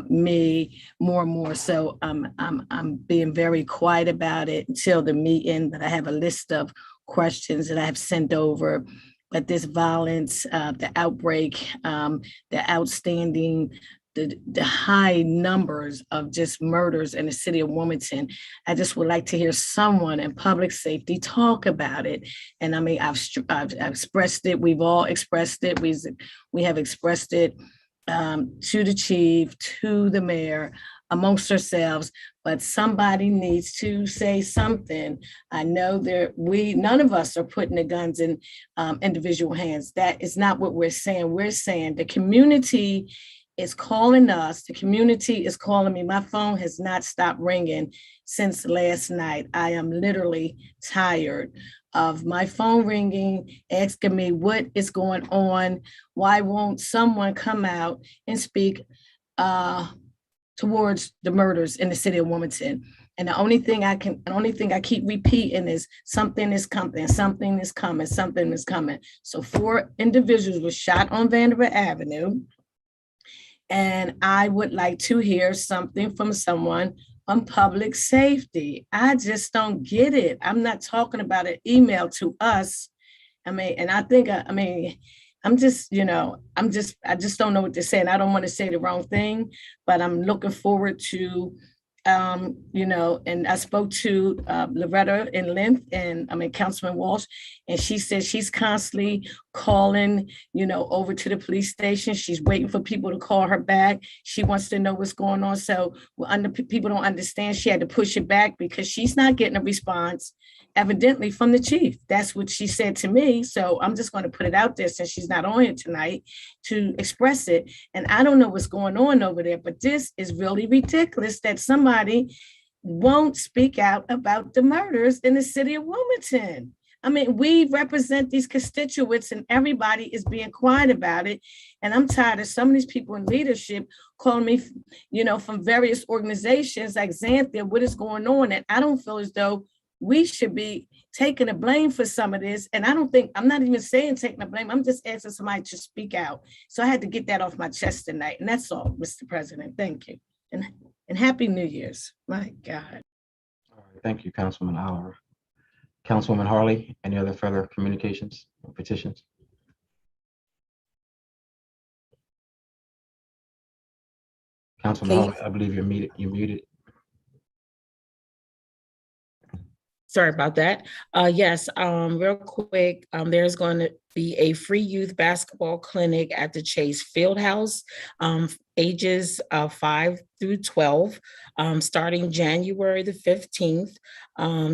me more and more. So I'm being very quiet about it until the meeting, but I have a list of questions that I have sent over. But this violence, the outbreak, the outstanding, the high numbers of just murders in the city of Wilmington, I just would like to hear someone in public safety talk about it. And I mean, I've expressed it. We've all expressed it. We have expressed it to the chief, to the mayor, amongst ourselves, but somebody needs to say something. I know none of us are putting the guns in individual hands. That is not what we're saying. We're saying the community is calling us. The community is calling me. My phone has not stopped ringing since last night. I am literally tired of my phone ringing, asking me what is going on. Why won't someone come out and speak towards the murders in the city of Wilmington? And the only thing I keep repeating is something is coming, something is coming, something is coming. So 4 individuals were shot on Vanderbilt Avenue. And I would like to hear something from someone on public safety. I just don't get it. I'm not talking about an email to us. I just don't know what to say. And I don't want to say the wrong thing, but I'm looking forward to, and I spoke to Loretta in length Councilman Walsh, and she said she's constantly calling, over to the police station. She's waiting for people to call her back. She wants to know what's going on. So people don't understand. She had to push it back because she's not getting a response, evidently, from the chief. That's what she said to me. So I'm just going to put it out there since she's not on here tonight to express it. And I don't know what's going on over there, but this is really ridiculous that somebody won't speak out about the murders in the city of Wilmington. I mean, we represent these constituents and everybody is being quiet about it. And I'm tired of some of these people in leadership calling me, from various organizations like Xanthia, what is going on? And I don't feel as though we should be taking the blame for some of this. And I'm not even saying taking the blame. I'm just asking somebody to speak out. So I had to get that off my chest tonight. And that's all, Mr. President. Thank you. And Happy New Year's. My God. All right, thank you, Councilwoman Oliver. Councilwoman Harley, any other further communications or petitions? Councilwoman Harley, I believe you're muted. Sorry about that. Yes, real quick, there's going to be a free youth basketball clinic at the Chase Fieldhouse, ages 5 through 12, starting January the 15th,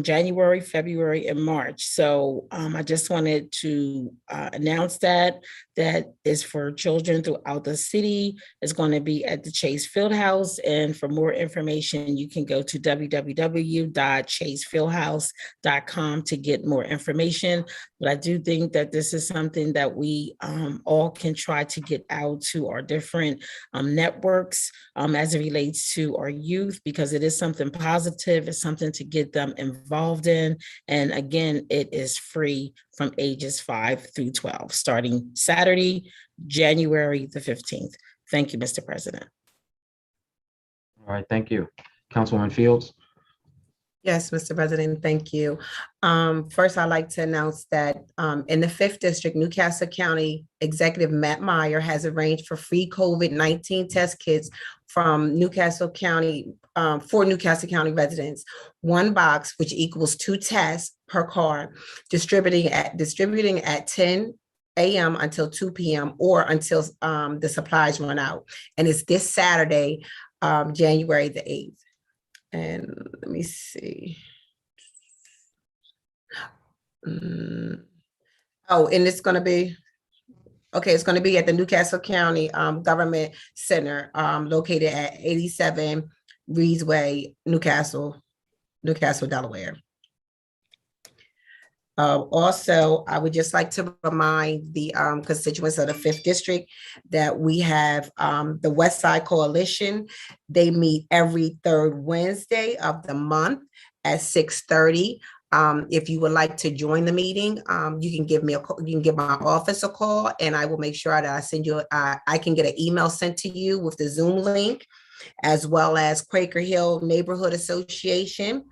January, February, and March. So I just wanted to announce that is for children throughout the city. It's going to be at the Chase Fieldhouse. And for more information, you can go to www.chasefieldhouse.com to get more information. But I do think that this is something that we all can try to get out to our different networks as it relates to our youth, because it is something positive. It's something to get them involved in. And again, it is free from ages 5 through 12, starting Saturday, January the 15th. Thank you, Mr. President. All right, thank you. Councilwoman Fields. Yes, Mr. President, thank you. First, I'd like to announce that in the 5th District, Newcastle County Executive Matt Meyer has arranged for free COVID-19 test kits from Newcastle County, for Newcastle County residents, 1 box, which equals 2 tests per car, distributing at 10 a.m. until 2 p.m. or until the supplies run out. And it's this Saturday, January the 8th. And let me see. Oh, and it's going to be, okay, it's going to be at the Newcastle County Government Center, located at 87 Reeds Way, Newcastle, Delaware. Also, I would just like to remind the constituents of the 5th District that we have the Westside Coalition. They meet every 3rd Wednesday of the month at 6:30. If you would like to join the meeting, you can give me a call, you can give my office a call, and I will make sure that I send you, I can get an email sent to you with the Zoom link, as well as Quaker Hill Neighborhood Association.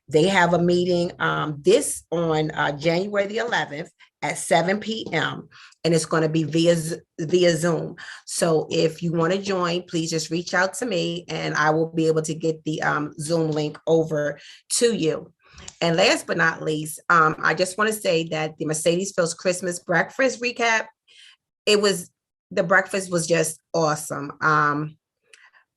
They have a meeting on January the 11th at 7 p.m. and it's going to be via Zoom. So if you want to join, please just reach out to me and I will be able to get the Zoom link over to you. And last but not least, I just want to say that the Mercedes-Fields Christmas breakfast recap, the breakfast was just awesome.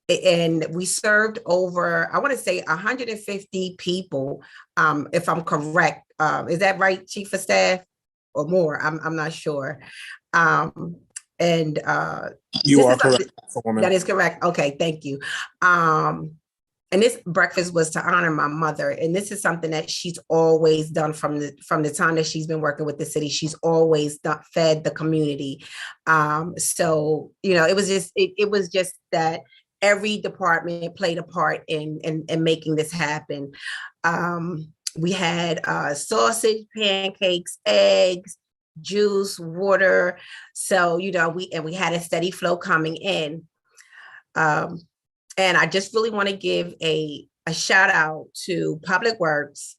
And we served over, I want to say 150 people, if I'm correct. Is that right, Chief of Staff, or more? I'm not sure. You are correct. That is correct. Okay, thank you. And this breakfast was to honor my mother. And this is something that she's always done from the time that she's been working with the city. She's always fed the community. So, it was just that every department played a part in making this happen. We had sausage, pancakes, eggs, juice, water. So, we had a steady flow coming in. And I just really want to give a shout out to Public Works,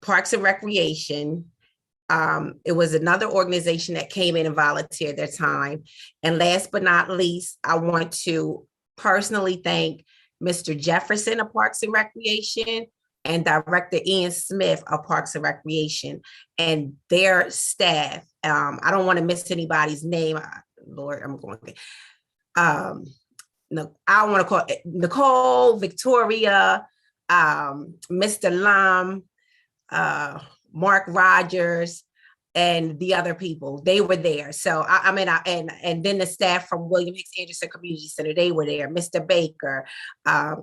Parks and Recreation. It was another organization that came in and volunteered their time. And last but not least, I want to personally thank Mr. Jefferson of Parks and Recreation and Director Ian Smith of Parks and Recreation and their staff. I don't want to miss anybody's name. Lord, I'm going to. No, I want to call it Nicole, Victoria, Mr. Lam, Mark Rogers, and the other people. They were there. So and then the staff from William Hicks Anderson Community Center, they were there. Mr. Baker,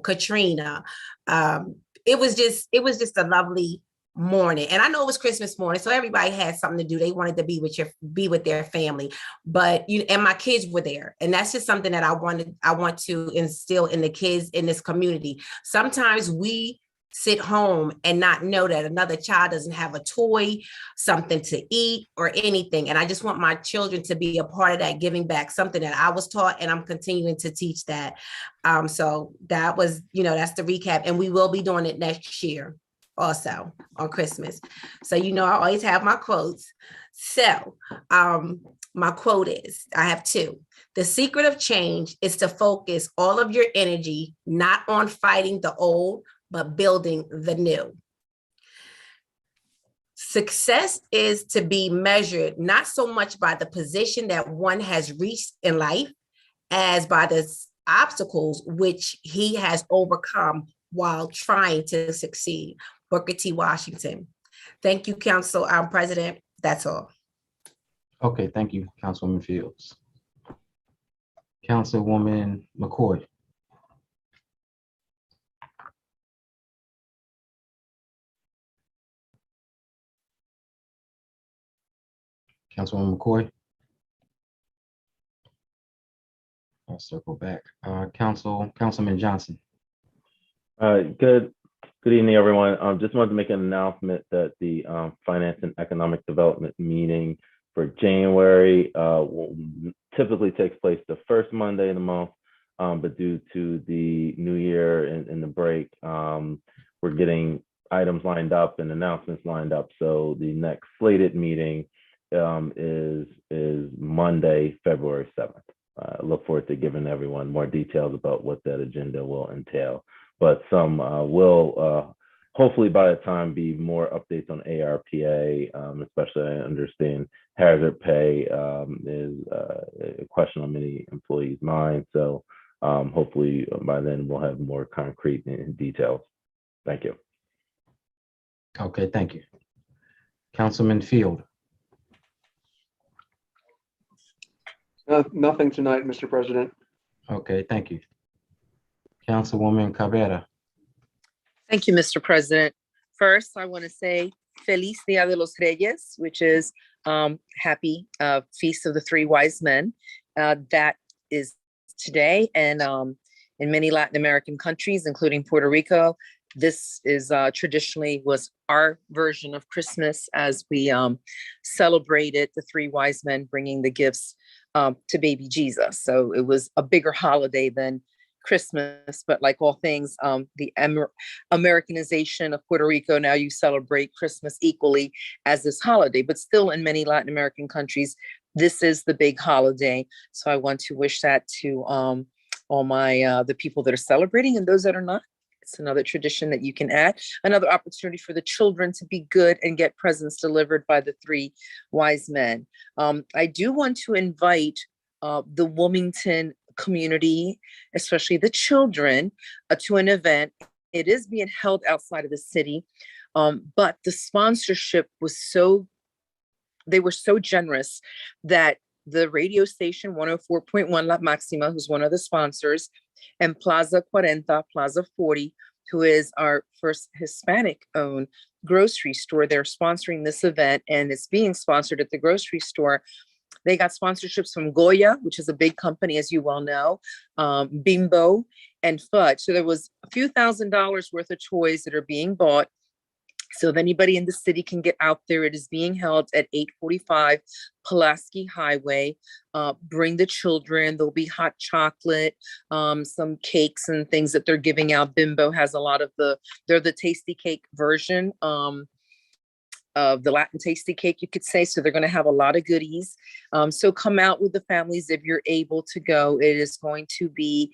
Katrina. It was just a lovely morning. And I know it was Christmas morning, so everybody had something to do. They wanted to be with their family, but and my kids were there. And that's just something that I want to instill in the kids in this community. Sometimes we sit home and not know that another child doesn't have a toy, something to eat, or anything. And I just want my children to be a part of that, giving back, something that I was taught, and I'm continuing to teach that. So that was, that's the recap. And we will be doing it next year also on Christmas. So, I always have my quotes. So my quote is, I have 2. The secret of change is to focus all of your energy, not on fighting the old, but building the new. Success is to be measured not so much by the position that one has reached in life as by the obstacles which he has overcome while trying to succeed. Booker T. Washington. Thank you, Council President. That's all. Okay, thank you, Councilwoman Fields. Councilwoman McCoy. Councilwoman McCoy. I'll circle back. Councilman Johnson. Good evening, everyone. Just wanted to make an announcement that the Finance and Economic Development meeting for January typically takes place the first Monday of the month, but due to the new year and the break, we're getting items lined up and announcements lined up. So the next slated meeting is Monday, February 7th. I look forward to giving everyone more details about what that agenda will entail. But some will hopefully by the time be more updates on ARPA, especially I understand hazard pay is a question on many employees' minds. So hopefully by then we'll have more concrete details. Thank you. Okay, thank you. Councilman Field. Nothing tonight, Mr. President. Okay, thank you. Councilwoman Cabrera. Thank you, Mr. President. First, I want to say Feliz Dia de los Reyes, which is happy Feast of the Three Wise Men. That is today, and in many Latin American countries, including Puerto Rico, this is traditionally was our version of Christmas as we celebrated the three wise men bringing the gifts to baby Jesus. So it was a bigger holiday than Christmas, but like all things, the Americanization of Puerto Rico, now you celebrate Christmas equally as this holiday, but still in many Latin American countries, this is the big holiday. So I want to wish that to all my the people that are celebrating and those that are not. It's another tradition that you can add, another opportunity for the children to be good and get presents delivered by the three wise men. I do want to invite the Wilmington community, especially the children, to an event. It is being held outside of the city, but the sponsorship was they were so generous that the radio station 104.1 La Maxima, who's one of the sponsors, and Plaza 40, who is our first Hispanic-owned grocery store, they're sponsoring this event, and it's being sponsored at the grocery store. They got sponsorships from Goya, which is a big company, as you well know, Bimbo, and Fudge. So there was a few $1,000s worth of toys that are being bought. So if anybody in the city can get out there, it is being held at 845 Pulaski Highway. Bring the children. There'll be hot chocolate, some cakes and things that they're giving out. Bimbo has a lot of they're the tasty cake version of the Latin tasty cake, you could say. So they're going to have a lot of goodies. So come out with the families if you're able to go. It is going to be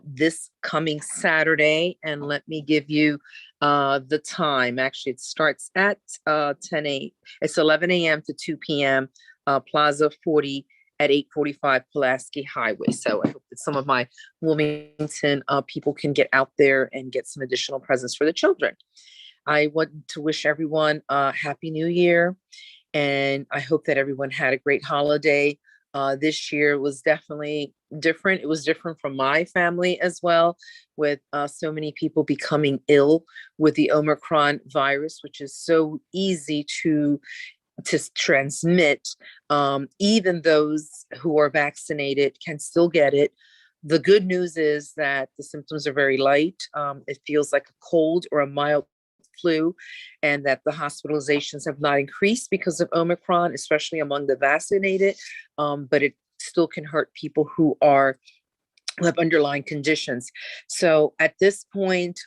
this coming Saturday. And let me give you the time. Actually, it starts at 10 It's 11 a.m. to 2 p.m. Plaza 40 at 845 Pulaski Highway. So I hope that some of my Wilmington people can get out there and get some additional presents for the children. I want to wish everyone a happy new year, and I hope that everyone had a great holiday. This year was definitely different. It was different from my family as well, with so many people becoming ill with the Omicron virus, which is so easy to transmit. Even those who are vaccinated can still get it. The good news is that the symptoms are very light. It feels like a cold or a mild flu, and that the hospitalizations have not increased because of Omicron, especially among the vaccinated, but it still can hurt people who have underlying conditions. So at this point,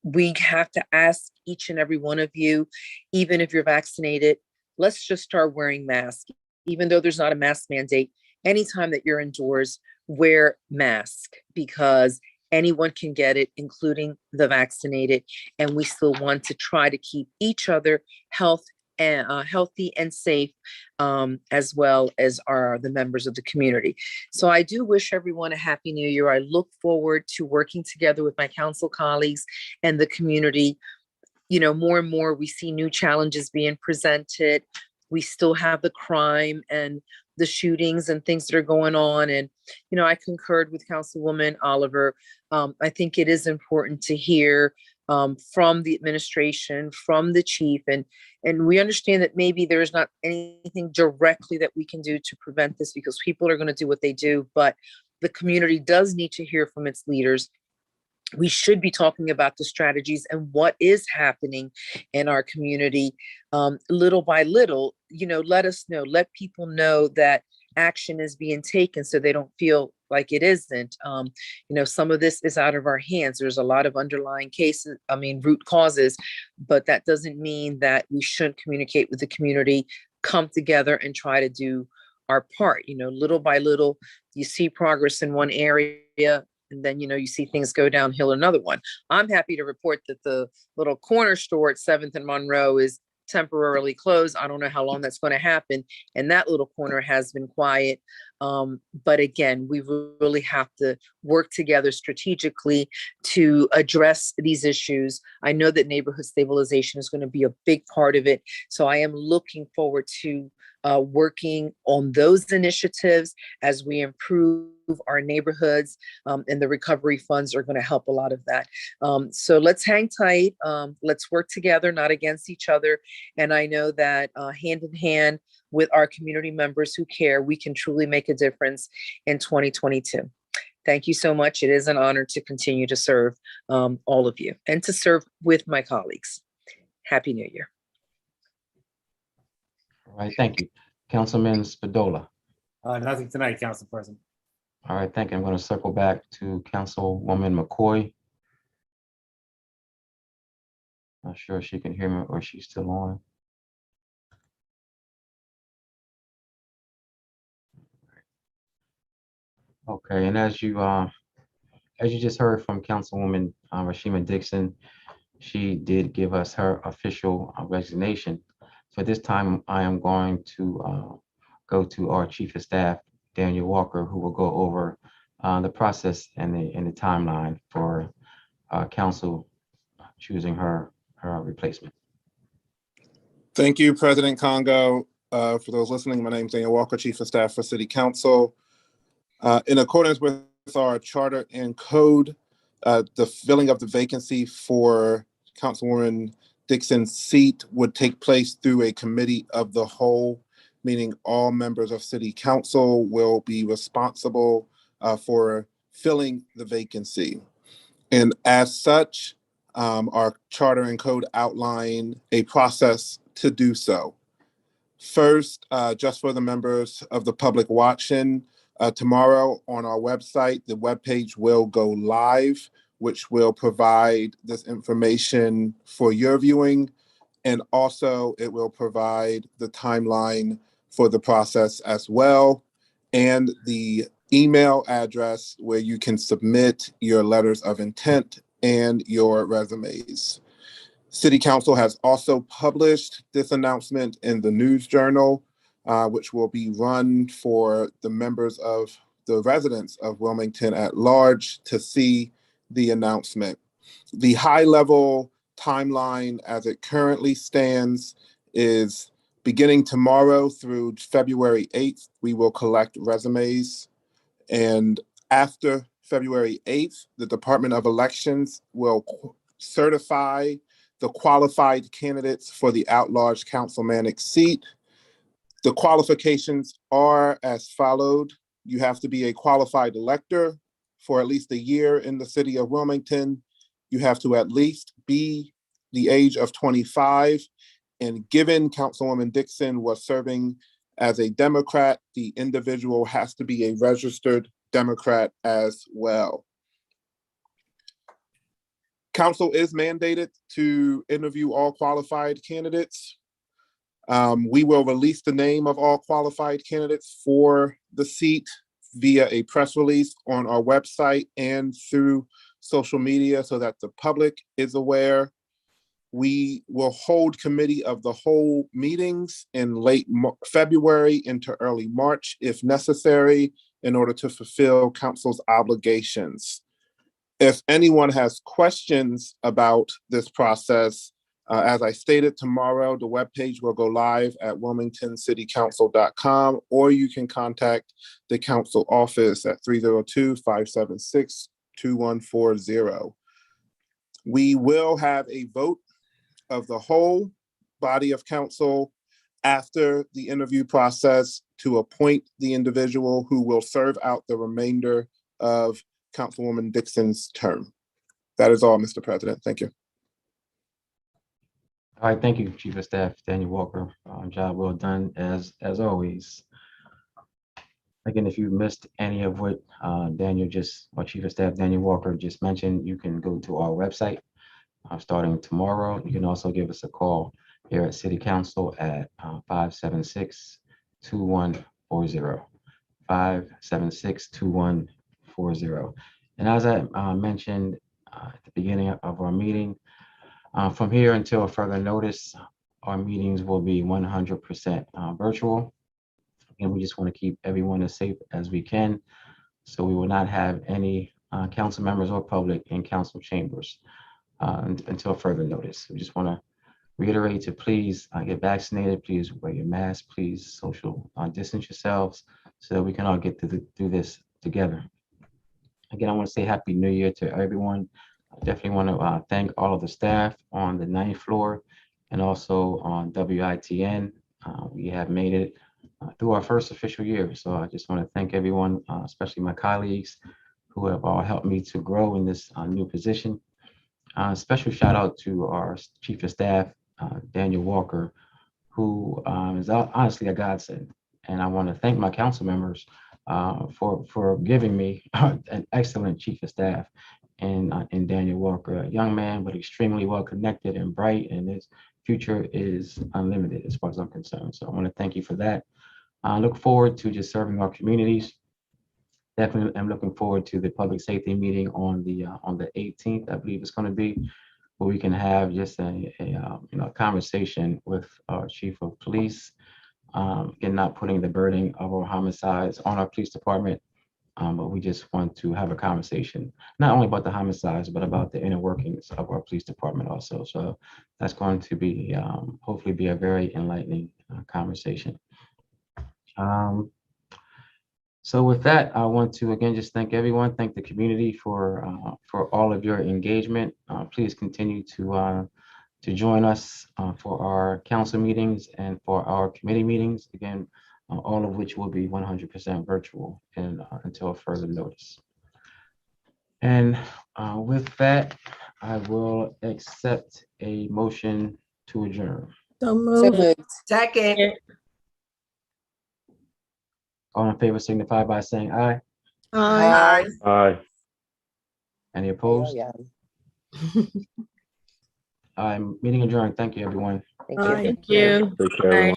we have to ask each and every one of you, even if you're vaccinated, let's just start wearing masks. Even though there's not a mask mandate, anytime that you're indoors, wear mask, because anyone can get it, including the vaccinated, and we still want to try to keep each other healthy and safe, as well as the members of the community. So I do wish everyone a happy new year. I look forward to working together with my council colleagues and the community. You know, more and more we see new challenges being presented. We still have the crime and the shootings and things that are going on. And, you know, I concurred with Councilwoman Oliver. I think it is important to hear from the administration, from the chief, and we understand that maybe there's not anything directly that we can do to prevent this, because people are going to do what they do. But the community does need to hear from its leaders. We should be talking about the strategies and what is happening in our community, little by little. Let us know, let people know that action is being taken so they don't feel like it isn't. Some of this is out of our hands. There's a lot of underlying cases, root causes, but that doesn't mean that we shouldn't communicate with the community, come together and try to do our part. Little by little, you see progress in one area, and then, you see things go downhill another one. I'm happy to report that the little corner store at 7th and Monroe is temporarily closed. I don't know how long that's going to happen. And that little corner has been quiet. But again, we really have to work together strategically to address these issues. I know that neighborhood stabilization is going to be a big part of it. So I am looking forward to working on those initiatives as we improve our neighborhoods, and the recovery funds are going to help a lot of that. So let's hang tight. Let's work together, not against each other. And I know that hand in hand with our community members who care, we can truly make a difference in 2022. Thank you so much. It is an honor to continue to serve all of you and to serve with my colleagues. Happy New Year. All right, thank you. Councilman Spadola. Nothing tonight, Council President. All right, thank you. I'm going to circle back to Councilwoman McCoy. Not sure if she can hear me or she's still on. Okay, and as you just heard from Councilwoman Rashima Dixon, she did give us her official resignation. So this time I am going to go to our Chief of Staff, Daniel Walker, who will go over the process and the timeline for council choosing her replacement. Thank you, President Congo. For those listening, my name is Daniel Walker, Chief of Staff for City Council. In accordance with our charter and code, the filling of the vacancy for Councilwoman Dixon's seat would take place through a committee of the whole, meaning all members of City Council will be responsible for filling the vacancy. And as such, our charter and code outline a process to do so. First, just for the members of the public watching, tomorrow on our website, the webpage will go live, which will provide this information for your viewing. And also it will provide the timeline for the process as well, and the email address where you can submit your letters of intent and your resumes. City Council has also published this announcement in the News Journal, which will be run for the members of the residents of Wilmington at large to see the announcement. The high-level timeline as it currently stands is beginning tomorrow through February 8th, we will collect resumes. And after February 8th, the Department of Elections will certify the qualified candidates for the at-large councilmanic seat. The qualifications are as followed. You have to be a qualified elector for at least a year in the city of Wilmington. You have to at least be the age of 25. And given Councilwoman Dixon was serving as a Democrat, the individual has to be a registered Democrat as well. Council is mandated to interview all qualified candidates. We will release the name of all qualified candidates for the seat via a press release on our website and through social media so that the public is aware. We will hold committee of the whole meetings in late February into early March if necessary in order to fulfill council's obligations. If anyone has questions about this process, as I stated, tomorrow the webpage will go live at wilmingtoncitycouncil.com, or you can contact the council office at 302-576-2140. We will have a vote of the whole body of council after the interview process to appoint the individual who will serve out the remainder of Councilwoman Dixon's term. That is all, Mr. President. Thank you. All right, thank you, Chief of Staff Daniel Walker. Job well done as always. Again, if you missed any of what Chief of Staff Daniel Walker just mentioned, you can go to our website starting tomorrow. You can also give us a call here at City Council at 576-2140. 576-2140. And as I mentioned at the beginning of our meeting, from here until further notice, our meetings will be 100% virtual. And we just want to keep everyone as safe as we can. So we will not have any council members or public in council chambers until further notice. We just want to reiterate to please get vaccinated, please wear your mask, please social distance yourselves so that we can all get through this together. Again, I want to say Happy New Year to everyone. I definitely want to thank all of the staff on the 9th floor and also on WITN. We have made it through our first official year. So I just want to thank everyone, especially my colleagues who have all helped me to grow in this new position. Special shout out to our Chief of Staff, Daniel Walker, who is honestly a godsend. And I want to thank my council members for giving me an excellent Chief of Staff in Daniel Walker, a young man, but extremely well connected and bright, and his future is unlimited as far as I'm concerned. So I want to thank you for that. I look forward to just serving our communities. Definitely am looking forward to the public safety meeting on the 18th, I believe it's going to be, where we can have just a conversation with our chief of police, and not putting the burden of our homicides on our police department, but we just want to have a conversation, not only about the homicides, but about the inner workings of our police department also. So that's going to be hopefully be a very enlightening conversation. So with that, I want to again just thank everyone, thank the community for all of your engagement. Please continue to join us for our council meetings and for our committee meetings. Again, all of which will be 100% virtual and until further notice. And with that, I will accept a motion to adjourn. So moved. Second. All in favor signify by saying aye. Aye. Aye. Any opposed? I'm meeting adjourned. Thank you, everyone. Thank Aye. you. Thank you. Take care, everyone.